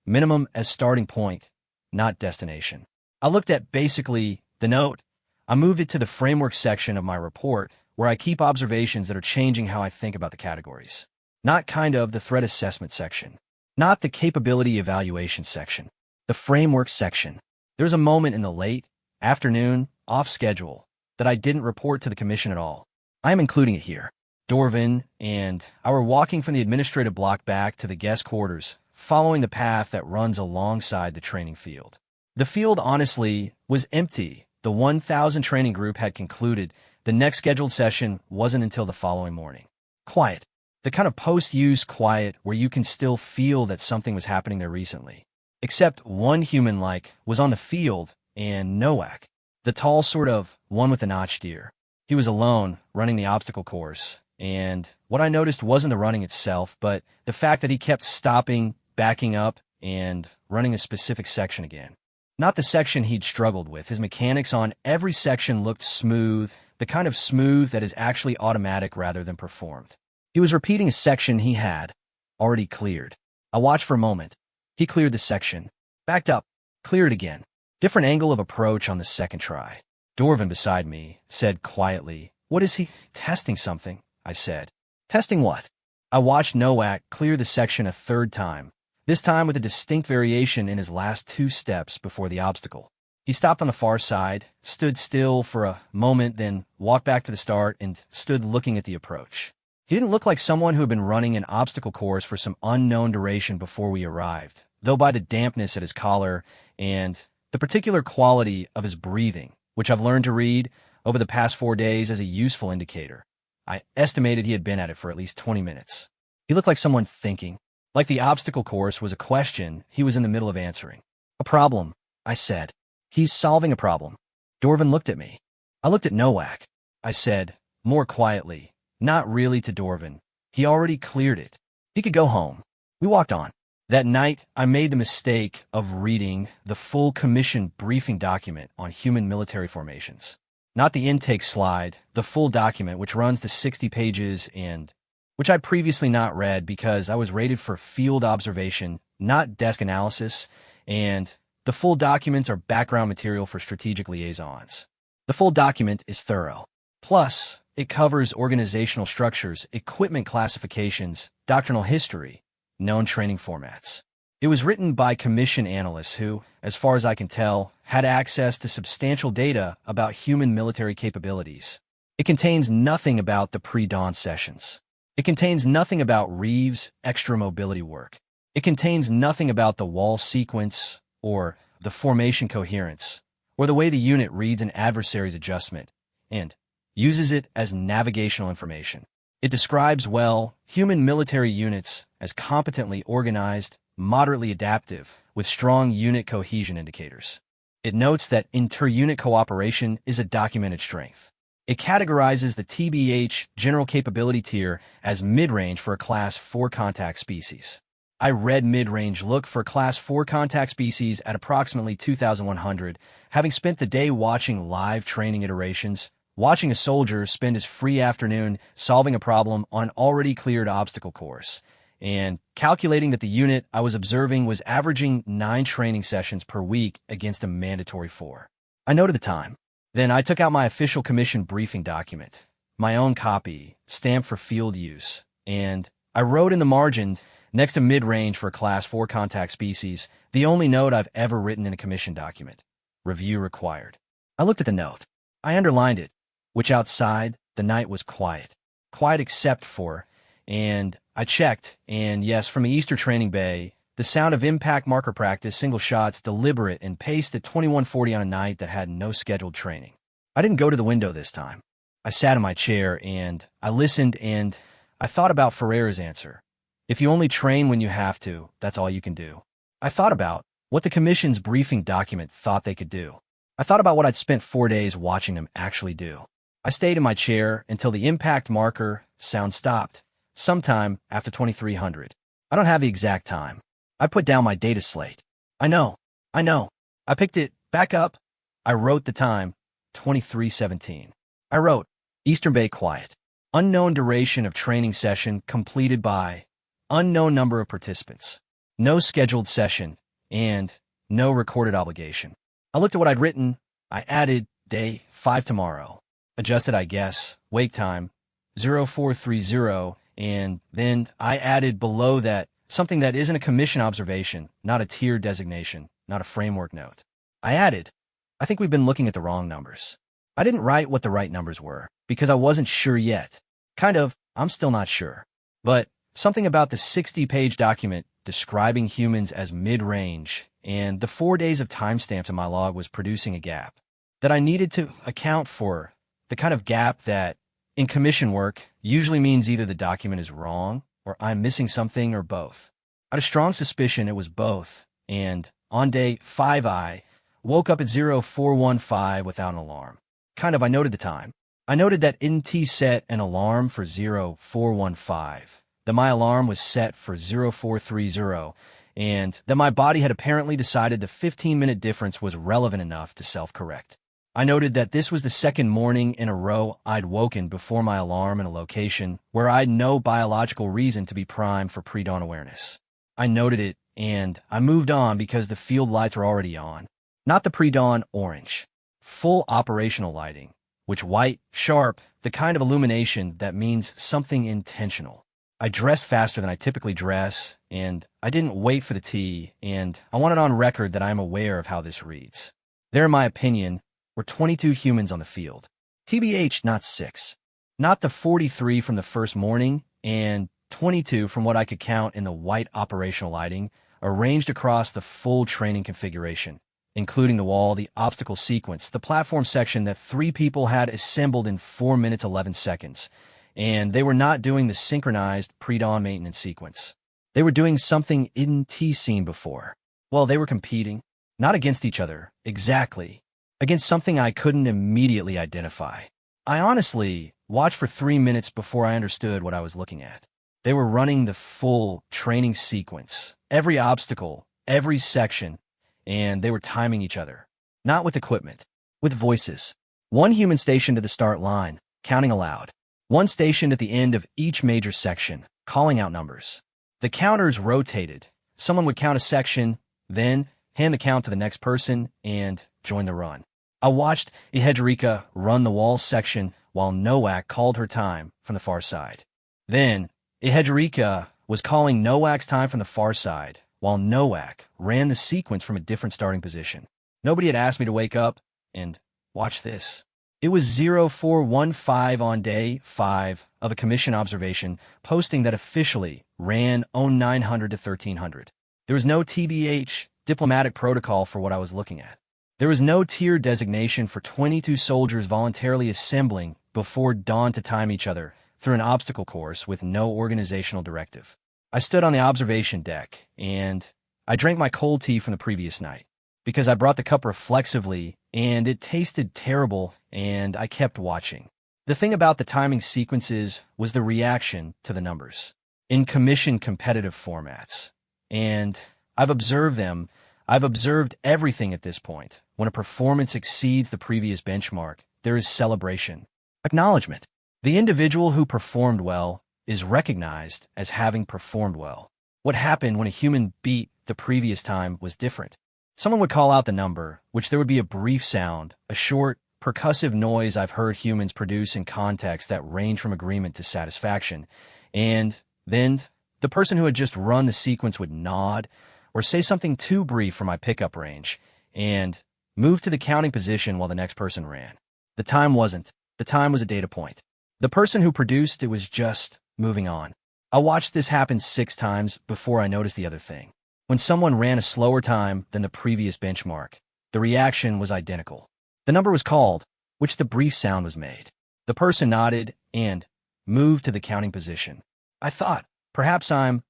minimum as starting point, not destination. I looked at basically the note. I moved it to the framework section of my report, where I keep observations that are changing how I think about the categories. Not kind of the threat assessment section. Not the capability evaluation section. The framework section. There was a moment in the late afternoon, off schedule, that I didn't report to the commission at all. I am including it here. Dorvin and I were walking from the administrative block back to the guest quarters, following the path that runs alongside the training field. The field, honestly, was empty. The 1,000 training group had concluded. The next scheduled session wasn't until the following morning. Quiet. The kind of post-use quiet where you can still feel that something was happening there recently. Except one human was on the field, and Nowak, the tall sort of one with the notched ear. He was alone, running the obstacle course, and what I noticed wasn't the running itself, but the fact that he kept stopping, backing up, and running a specific section again. Not the section he'd struggled with. His mechanics on every section looked smooth, the kind of smooth that is actually automatic rather than performed. He was repeating a section he had already cleared. I watched for a moment. He cleared the section, backed up, cleared again. Different angle of approach on the second try. Dorvin beside me said quietly, "What is he? Testing something," I said. "Testing what?" I watched Nowak clear the section a third time, this time with a distinct variation in his last two steps before the obstacle. He stopped on the far side, stood still for a moment, then walked back to the start and stood looking at the approach. He didn't look like someone who had been running an obstacle course for some unknown duration before we arrived, though by the dampness at his collar and the particular quality of his breathing, which I've learned to read over the past 4 days as a useful indicator. I estimated he had been at it for at least 20 minutes. He looked like someone thinking, like the obstacle course was a question he was in the middle of answering. "A problem," I said. "He's solving a problem." Dorvin looked at me. I looked at Nowak. I said, more quietly, not really to Dorvin. He already cleared it. He could go home. We walked on. That night, I made the mistake of reading the full commission briefing document on human military formations. Not the intake slide, the full document, which runs to 60 pages and which I'd previously not read because I was rated for field observation, not desk analysis, and the full documents are background material for strategic liaisons. The full document is thorough. Plus, it covers organizational structures, equipment classifications, doctrinal history, known training formats. It was written by commission analysts who, as far as I can tell, had access to substantial data about human military capabilities. It contains nothing about the pre-dawn sessions. It contains nothing about Reeves' extra mobility work. It contains nothing about the wall sequence or the formation coherence or the way the unit reads an adversary's adjustment and uses it as navigational information. It describes, well, human military units as competently organized, moderately adaptive, with strong unit cohesion indicators. It notes that inter-unit cooperation is a documented strength. It categorizes the TBH general capability tier as mid-range for a Class 4 contact species. I read mid-range look for Class 4 contact species at approximately 2,100, having spent the day watching live training iterations, watching a soldier spend his free afternoon solving a problem on an already cleared obstacle course, and calculating that the unit I was observing was averaging 9 training sessions per week against a mandatory 4. I noted the time. Then I took out my official commission briefing document, my own copy, stamped for field use, and I wrote in the margin, next to mid-range for a Class 4 contact species, the only note I've ever written in a commission document. Review required. I looked at the note. I underlined it, which outside, the night was quiet. Quiet except for, and I checked, and yes, from the Easter training bay, the sound of impact marker practice, single shots, deliberate, and paced at 2140 on a night that had no scheduled training. I didn't go to the window this time. I sat in my chair, and I listened, and I thought about Ferreira's answer. If you only train when you have to, that's all you can do. I thought about what the commission's briefing document thought they could do. I thought about what I'd spent 4 days watching them actually do. I stayed in my chair until the impact marker sound stopped, sometime after 2300. I don't have the exact time. I put down my data slate. I know. I picked it back up. I wrote the time, 23:17. I wrote, Eastern Bay quiet. Unknown duration of training session completed by unknown number of participants. No scheduled session and no recorded obligation. I looked at what I'd written. I added day 5 tomorrow. Adjusted, I guess, wake time, 0430, and then I added below that something that isn't a commission observation, not a tier designation, not a framework note. I added, I think we've been looking at the wrong numbers. I didn't write what the right numbers were because I wasn't sure yet. I'm still not sure. But something about the 60-page document describing humans as mid-range and the 4 days of timestamps in my log was producing a gap that I needed to account for, the kind of gap that, in commission work, usually means either the document is wrong or I'm missing something or both. I had a strong suspicion it was both, and on day 5 I woke up at 0415 without an alarm. I noted the time. I noted that NT set an alarm for 0415, that my alarm was set for 0430, and that my body had apparently decided the 15-minute difference was relevant enough to self-correct. I noted that this was the second morning in a row I'd woken before my alarm in a location where I'd no biological reason to be primed for pre-dawn awareness. I noted it, and I moved on because the field lights were already on. Not the pre-dawn orange. Full operational lighting, which white, sharp, the kind of illumination that means something intentional. I dressed faster than I typically dress, and I didn't wait for the tea, and I want it on record that I am aware of how this reads. There, in my opinion, were 22 humans on the field. TBH, not 6. Not the 43 from the first morning, and 22 from what I could count in the white operational lighting, arranged across the full training configuration, including the wall, the obstacle sequence, the platform section that 3 people had assembled in 4 minutes 11 seconds, and they were not doing the synchronized pre-dawn maintenance sequence. They were doing something idn't seen before. Well, they were competing, not against each other, exactly, against something I couldn't immediately identify. I honestly watched for 3 minutes before I understood what I was looking at. They were running the full training sequence, every obstacle, every section, and they were timing each other. Not with equipment, with voices. 1 human stationed at the start line, counting aloud. 1 stationed at the end of each major section, calling out numbers. The counters rotated. Someone would count a section, then hand the count to the next person, and join the run. I watched Ehedrika run the wall section while Nowak called her time from the far side. Then, Ehedrika was calling Nowak's time from the far side, while Nowak ran the sequence from a different starting position. Nobody had asked me to wake up, and watch this. It was 0415 on day 5 of a commission observation, posting that officially ran 0900 to 1300. There was no TBH, diplomatic protocol for what I was looking at. There was no tier designation for 22 soldiers voluntarily assembling before dawn to time each other through an obstacle course with no organizational directive. I stood on the observation deck, and I drank my cold tea from the previous night, because I brought the cup reflexively, and it tasted terrible, and I kept watching. The thing about the timing sequences was the reaction to the numbers. In commission competitive formats. And I've observed them. I've observed everything at this point. When a performance exceeds the previous benchmark, there is celebration. Acknowledgement. The individual who performed well is recognized as having performed well. What happened when a human beat the previous time was different. Someone would call out the number, which there would be a brief sound, a short, percussive noise I've heard humans produce in contexts that range from agreement to satisfaction, and then the person who had just run the sequence would nod or say something too brief for my pickup range and move to the counting position while the next person ran. The time wasn't. The time was a data point. The person who produced it was just moving on. I watched this happen 6 times before I noticed the other thing. When someone ran a slower time than the previous benchmark, the reaction was identical. The number was called, which the brief sound was made. The person nodded and moved to the counting position. I thought, perhaps I'm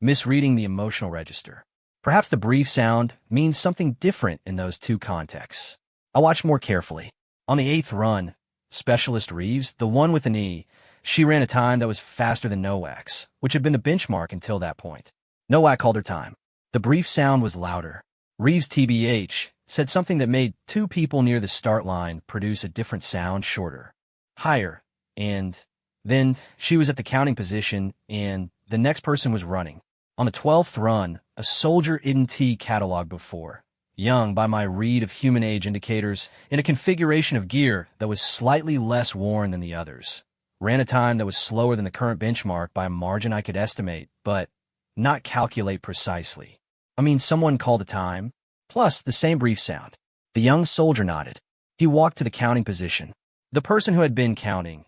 misreading the emotional register. Perhaps the brief sound means something different in those 2 contexts. I watched more carefully. On the 8th run, Specialist Reeves, the one with an E, she ran a time that was faster than Nowak's, which had been the benchmark until that point. Nowak called her time. The brief sound was louder. Reeves TBH said something that made two people near the start line produce a different sound, shorter, higher, and then she was at the counting position and the next person was running. On the 12th run, a soldier isn't cataloged before, young by my read of human age indicators, in a configuration of gear that was slightly less worn than the others. Ran a time that was slower than the current benchmark by a margin I could estimate, but not calculate precisely. I mean, someone called the time, plus the same brief sound. The young soldier nodded. He walked to the counting position. The person who had been counting.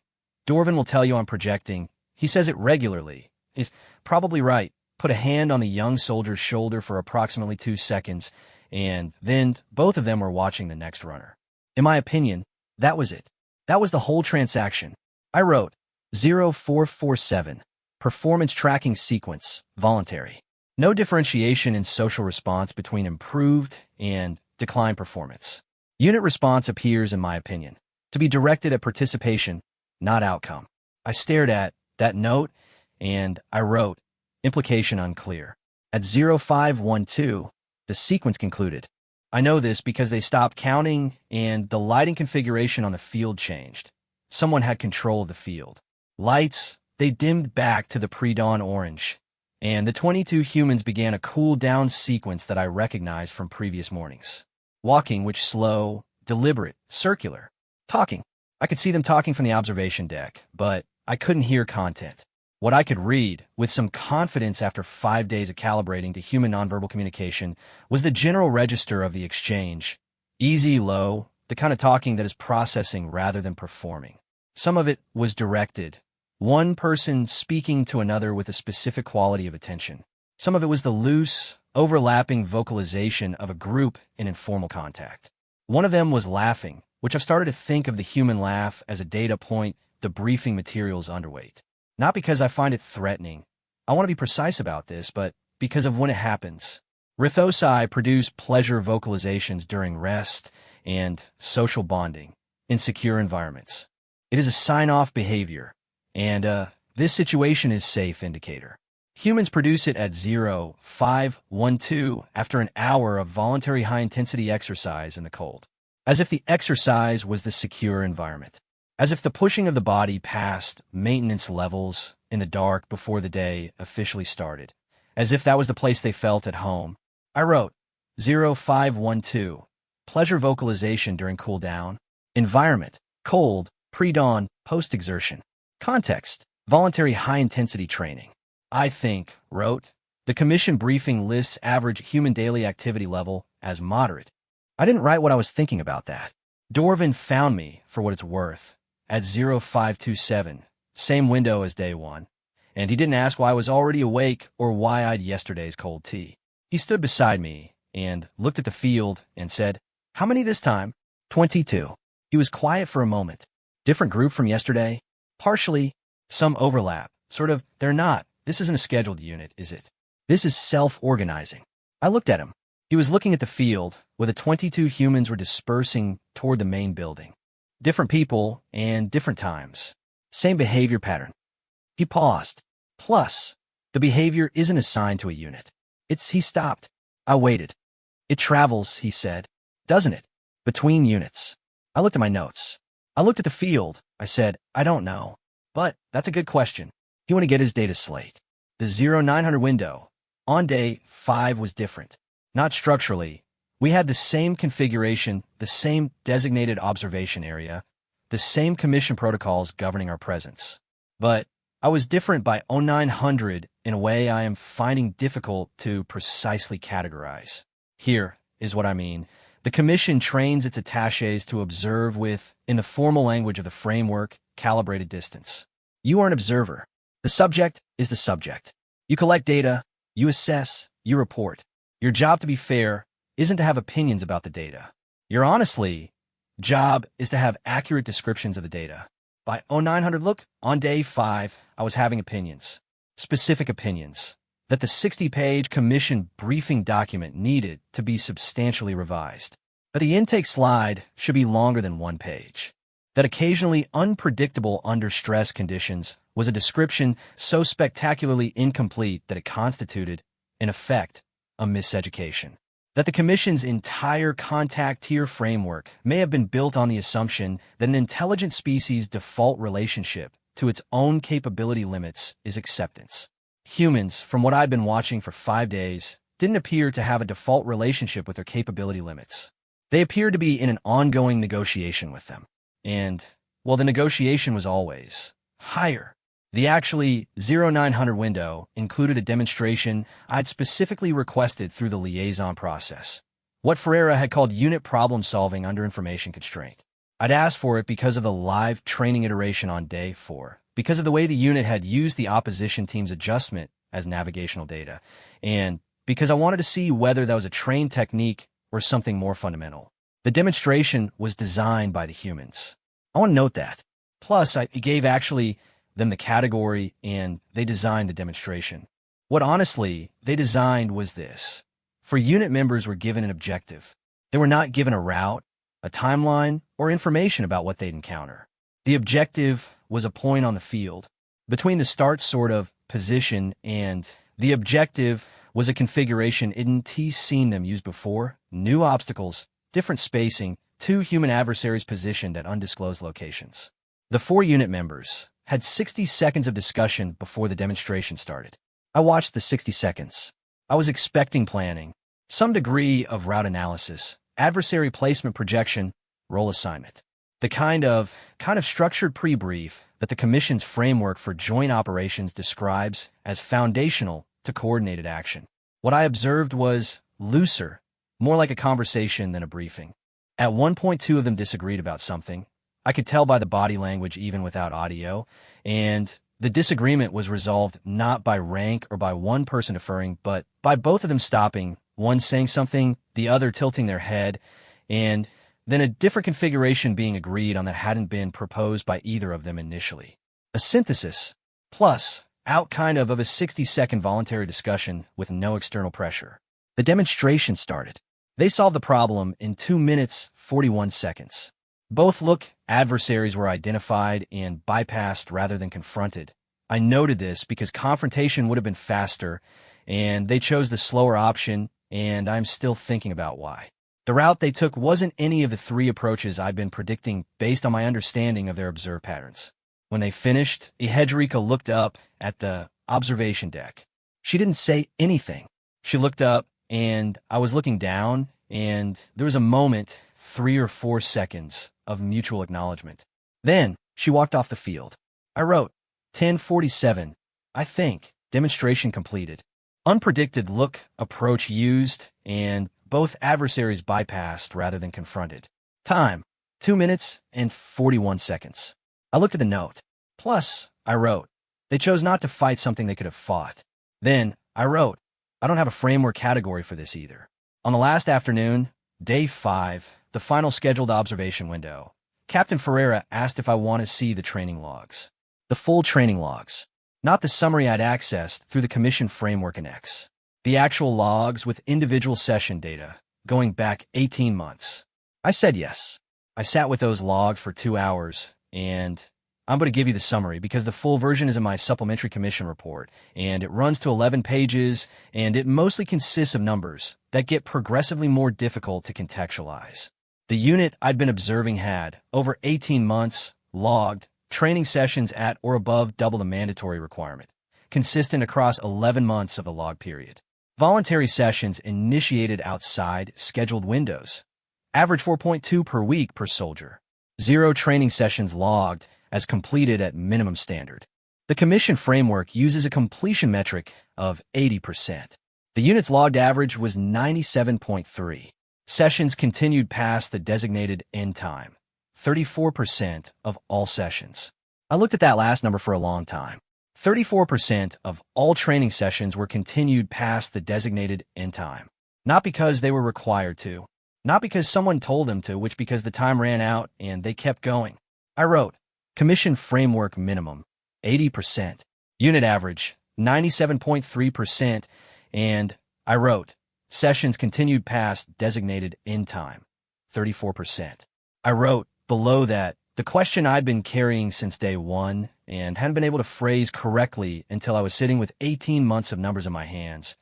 Dorvin will tell you I'm projecting. He says it regularly. He's probably right. Put a hand on the young soldier's shoulder for approximately 2 seconds, and then both of them were watching the next runner. In my opinion, that was it. That was the whole transaction. I wrote 0447, performance tracking sequence, voluntary. No differentiation in social response between improved and declined performance. Unit response appears, in my opinion, to be directed at participation, not outcome. I stared at that note, and I wrote, implication unclear. At 0512, the sequence concluded. I know this because they stopped counting and the lighting configuration on the field changed. Someone had control of the field. Lights, they dimmed back to the pre-dawn orange, and the 22 humans began a cool-down sequence that I recognized from previous mornings. Walking, which slow, deliberate, circular. Talking. I could see them talking from the observation deck, but I couldn't hear content. What I could read, with some confidence after 5 days of calibrating to human nonverbal communication, was the general register of the exchange. Easy, low, the kind of talking that is processing rather than performing. Some of it was directed, one person speaking to another with a specific quality of attention. Some of it was the loose, overlapping vocalization of a group in informal contact. One of them was laughing, which I've started to think of the human laugh as a data point the briefing material's underweight. Not because I find it threatening. I want to be precise about this, but because of when it happens. Rithosai produce pleasure vocalizations during rest and social bonding in secure environments. It is a sign-off behavior, and this situation is safe indicator. Humans produce it at 0512 after an hour of voluntary high-intensity exercise in the cold, as if the exercise was the secure environment, as if the pushing of the body passed maintenance levels in the dark before the day officially started, as if that was the place they felt at home. I wrote 0512, pleasure vocalization during cool down, environment, cold, pre-dawn, post-exertion. Context, voluntary high-intensity training. I think, wrote, the commission briefing lists average human daily activity level as moderate. I didn't write what I was thinking about that. Dorvin found me, for what it's worth, at 0527, same window as day one, and he didn't ask why I was already awake or why I'd yesterday's cold tea. He stood beside me and looked at the field and said, how many this time? 22. He was quiet for a moment. Different group from yesterday? Partially. Some overlap. Sort of, they're not. This isn't a scheduled unit, is it? This is self-organizing. I looked at him. He was looking at the field, where the 22 humans were dispersing toward the main building. Different people and different times. Same behavior pattern. He paused. Plus, the behavior isn't assigned to a unit. He stopped. I waited. It travels, he said. Doesn't it? Between units. I looked at my notes. I looked at the field. I said, I don't know. But that's a good question. He wanted to get his data slate. The 0900 window on day 5 was different. Not structurally. We had the same configuration, the same designated observation area, the same commission protocols governing our presence. But I was different by 0900 in a way I am finding difficult to precisely categorize. Here is what I mean. The Commission trains its attaches to observe with, in the formal language of the framework, calibrated distance. You are an observer. The subject is the subject. You collect data, you assess, you report. Your job, to be fair, isn't to have opinions about the data. Your job is to have accurate descriptions of the data. By 0900 look, on day 5, I was having opinions. Specific opinions. That the 60-page commission briefing document needed to be substantially revised. That the intake slide should be longer than 1 page. That occasionally unpredictable under stress conditions was a description so spectacularly incomplete that it constituted In effect, a miseducation. That the Commission's entire contact tier framework may have been built on the assumption that an intelligent species' default relationship to its own capability limits is acceptance. Humans, from what I've been watching for 5 days, didn't appear to have a default relationship with their capability limits. They appeared to be in an ongoing negotiation with them. And, well, the negotiation was always higher. The actually 0900 window included a demonstration I'd specifically requested through the liaison process, what Ferreira had called unit problem solving under information constraint. I'd asked for it because of the live training iteration on day 4, because of the way the unit had used the opposition team's adjustment as navigational data, and because I wanted to see whether that was a trained technique or something more fundamental. The demonstration was designed by the humans. I want to note that. Plus, it gave them the category, and they designed the demonstration. What honestly they designed was this. For unit members were given an objective. They were not given a route, a timeline, or information about what they'd encounter. The objective was a point on the field. Between the start sort of position and the objective was a configuration idn't seen them use before, new obstacles, different spacing, 2 human adversaries positioned at undisclosed locations. The 4 unit members had 60 seconds of discussion before the demonstration started. I watched the 60 seconds. I was expecting planning, some degree of route analysis, adversary placement projection, role assignment. The kind of structured pre-brief that the Commission's framework for joint operations describes as foundational to coordinated action. What I observed was looser, more like a conversation than a briefing. At one point, 2 of them disagreed about something. I could tell by the body language even without audio, and the disagreement was resolved not by rank or by one person deferring, but by both of them stopping, one saying something, the other tilting their head, and then a different configuration being agreed on that hadn't been proposed by either of them initially. A synthesis, plus out of a 60-second voluntary discussion with no external pressure. The demonstration started. They solved the problem in 2 minutes, 41 seconds. Both adversaries were identified and bypassed rather than confronted. I noted this because confrontation would have been faster, and they chose the slower option, and I'm still thinking about why. The route they took wasn't any of the 3 approaches I'd been predicting based on my understanding of their observed patterns. When they finished, Ehedrika looked up at the observation deck. She didn't say anything. She looked up, and I was looking down, and there was a moment, 3 or 4 seconds, of mutual acknowledgement. Then, she walked off the field. I wrote, 10:47, I think, demonstration completed. Unpredicted approach used, and both adversaries bypassed rather than confronted. Time, 2 minutes and 41 seconds. I looked at the note. Plus, I wrote, they chose not to fight something they could have fought. Then, I wrote, I don't have a framework category for this either. On the last afternoon, day 5, the final scheduled observation window, Captain Ferreira asked if I want to see the training logs. The full training logs. Not the summary I'd accessed through the Commission framework annex. The actual logs with individual session data, going back 18 months. I said yes. I sat with those logs for 2 hours, and I'm going to give you the summary because the full version is in my supplementary Commission report, and it runs to 11 pages, and it mostly consists of numbers that get progressively more difficult to contextualize. The unit I'd been observing had, over 18 months, logged training sessions at or above double the mandatory requirement, consistent across 11 months of the log period. Voluntary sessions initiated outside scheduled windows. Average 4.2 per week per soldier. 0 training sessions logged as completed at minimum standard. The Commission framework uses a completion metric of 80%. The unit's logged average was 97.3. Sessions continued past the designated end time. 34% of all sessions. I looked at that last number for a long time. 34% of all training sessions were continued past the designated end time. Not because they were required to. Not because someone told them to, which because the time ran out and they kept going. I wrote, Commission framework minimum, 80%. Unit average, 97.3%. And I wrote, sessions continued past designated end time, 34%. I wrote, below that, the question I'd been carrying since day 1 and hadn't been able to phrase correctly until I was sitting with 18 months of numbers in my hands.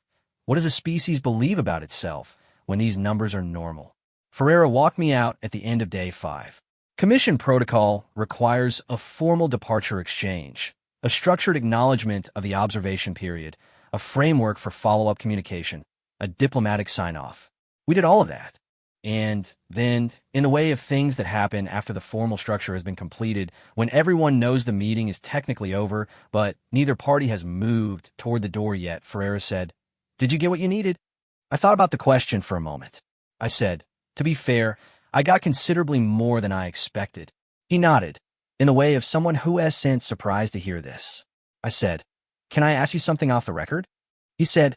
What does a species believe about itself when these numbers are normal? Ferreira walked me out at the end of day 5. Commission protocol requires a formal departure exchange, a structured acknowledgement of the observation period, a framework for follow-up communication, a diplomatic sign-off. We did all of that. And then, in the way of things that happen after the formal structure has been completed, when everyone knows the meeting is technically over, but neither party has moved toward the door yet, Ferreira said, "Did you get what you needed?" I thought about the question for a moment. I said, "To be fair, I got considerably more than I expected." He nodded, in the way of someone who has since surprised to hear this. I said, "Can I ask you something off the record?" He said,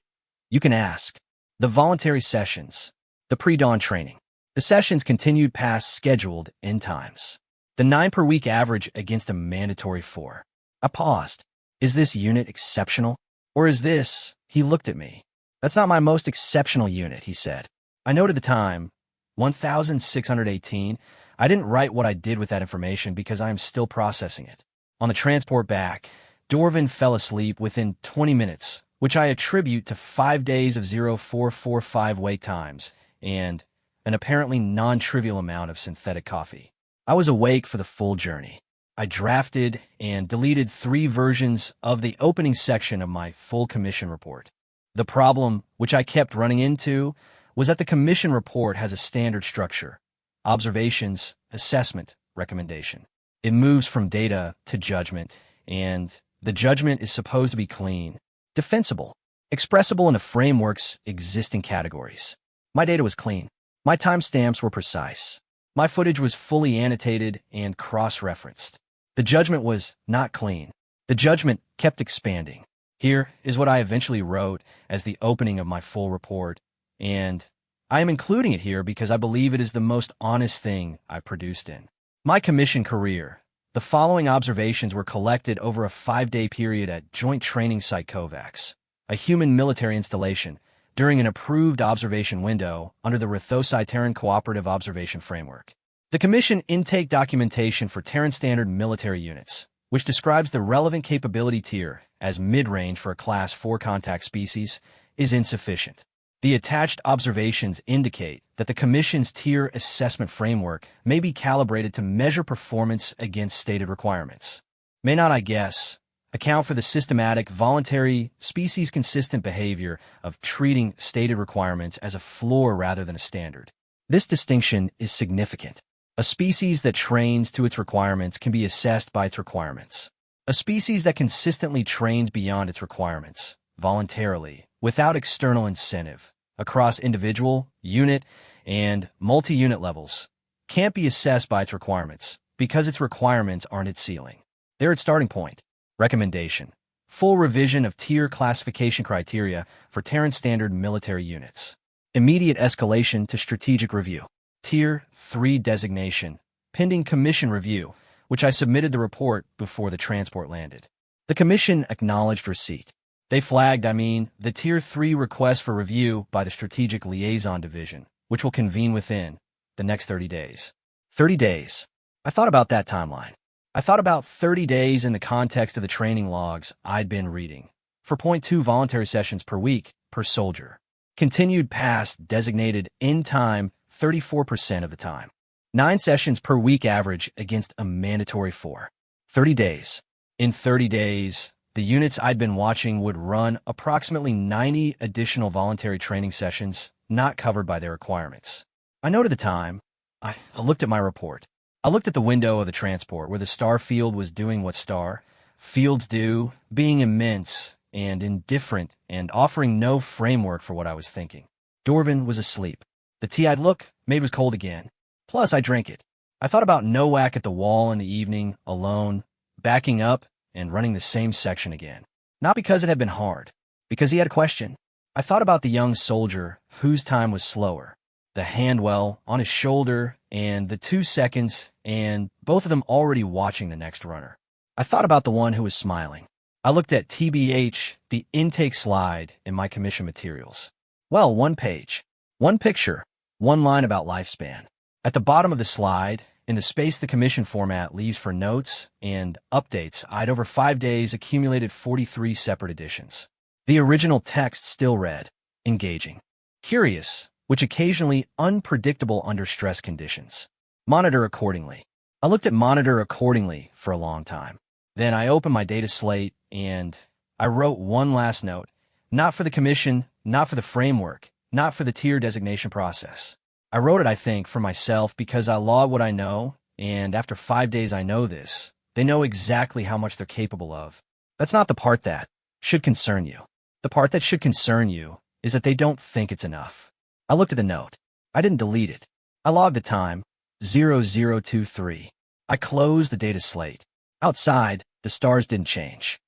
"You can ask." The voluntary sessions. The pre-dawn training. The sessions continued past scheduled end times. The 9 per week average against a mandatory 4. I paused. Is this unit exceptional? Or is this, he looked at me. That's not my most exceptional unit, he said. I noted the time, 1618. I didn't write what I did with that information because I am still processing it. On the transport back, Dorvin fell asleep within 20 minutes, which I attribute to 5 days of 0445 wait times and an apparently non-trivial amount of synthetic coffee. I was awake for the full journey. I drafted and deleted 3 versions of the opening section of my full commission report. The problem, which I kept running into, was that the commission report has a standard structure: observations, assessment, recommendation. It moves from data to judgment, and the judgment is supposed to be clean, defensible, expressible in the framework's existing categories. My data was clean. My timestamps were precise. My footage was fully annotated and cross-referenced. The judgment was not clean. The judgment kept expanding. Here is what I eventually wrote as the opening of my full report, and I am including it here because I believe it is the most honest thing I've produced in my commission career. The following observations were collected over a 5-day period at Joint Training Site Kovacs, a human military installation, during an approved observation window under the Rithosci-Terran Cooperative Observation Framework. The Commission intake documentation for Terran Standard military units, which describes the relevant capability tier as mid-range for a Class 4 contact species, is insufficient. The attached observations indicate that the Commission's tier assessment framework may be calibrated to measure performance against stated requirements. May not, I guess, account for the systematic, voluntary, species-consistent behavior of treating stated requirements as a floor rather than a standard. This distinction is significant. A species that trains to its requirements can be assessed by its requirements. A species that consistently trains beyond its requirements, voluntarily, without external incentive, across individual, unit, and multi-unit levels, can't be assessed by its requirements because its requirements aren't its ceiling. They're its starting point. Recommendation: full revision of tier classification criteria for Terran Standard military units. Immediate escalation to strategic review. Tier 3 designation, pending commission review, which I submitted the report before the transport landed. The commission acknowledged receipt. They flagged, the Tier 3 request for review by the Strategic Liaison Division, which will convene within the next 30 days. 30 days. I thought about that timeline. I thought about 30 days in the context of the training logs I'd been reading. 4.2 voluntary sessions per week per soldier. Continued past designated end time 34% of the time. 9 sessions per week average against a mandatory 4. 30 days. In 30 days, the units I'd been watching would run approximately 90 additional voluntary training sessions not covered by their requirements. I noted the time. I looked at my report. I looked at the window of the transport where the star field was doing what star fields do, being immense and indifferent and offering no framework for what I was thinking. Dorvin was asleep. The tea I'd made was cold again. Plus, I drank it. I thought about Nowak at the wall in the evening, alone, backing up and running the same section again. Not because it had been hard, because he had a question. I thought about the young soldier whose time was slower, the handwell on his shoulder, and the 2 seconds, and both of them already watching the next runner. I thought about the one who was smiling. I looked at TBH, the intake slide in my commission materials. Well, 1 page, 1 picture, 1 line about lifespan. At the bottom of the slide, in the space the commission format leaves for notes and updates, I'd over 5 days accumulated 43 separate editions. The original text still read, engaging, curious, which occasionally unpredictable under stress conditions. Monitor accordingly. I looked at monitor accordingly for a long time. Then I opened my data slate and I wrote one last note. Not for the commission, not for the framework, not for the tier designation process. I wrote it, I think, for myself because I log what I know, and after 5 days I know this. They know exactly how much they're capable of. That's not the part that should concern you. The part that should concern you is that they don't think it's enough. I looked at the note. I didn't delete it. I logged the time, 0023. I closed the data slate. Outside, the stars didn't change.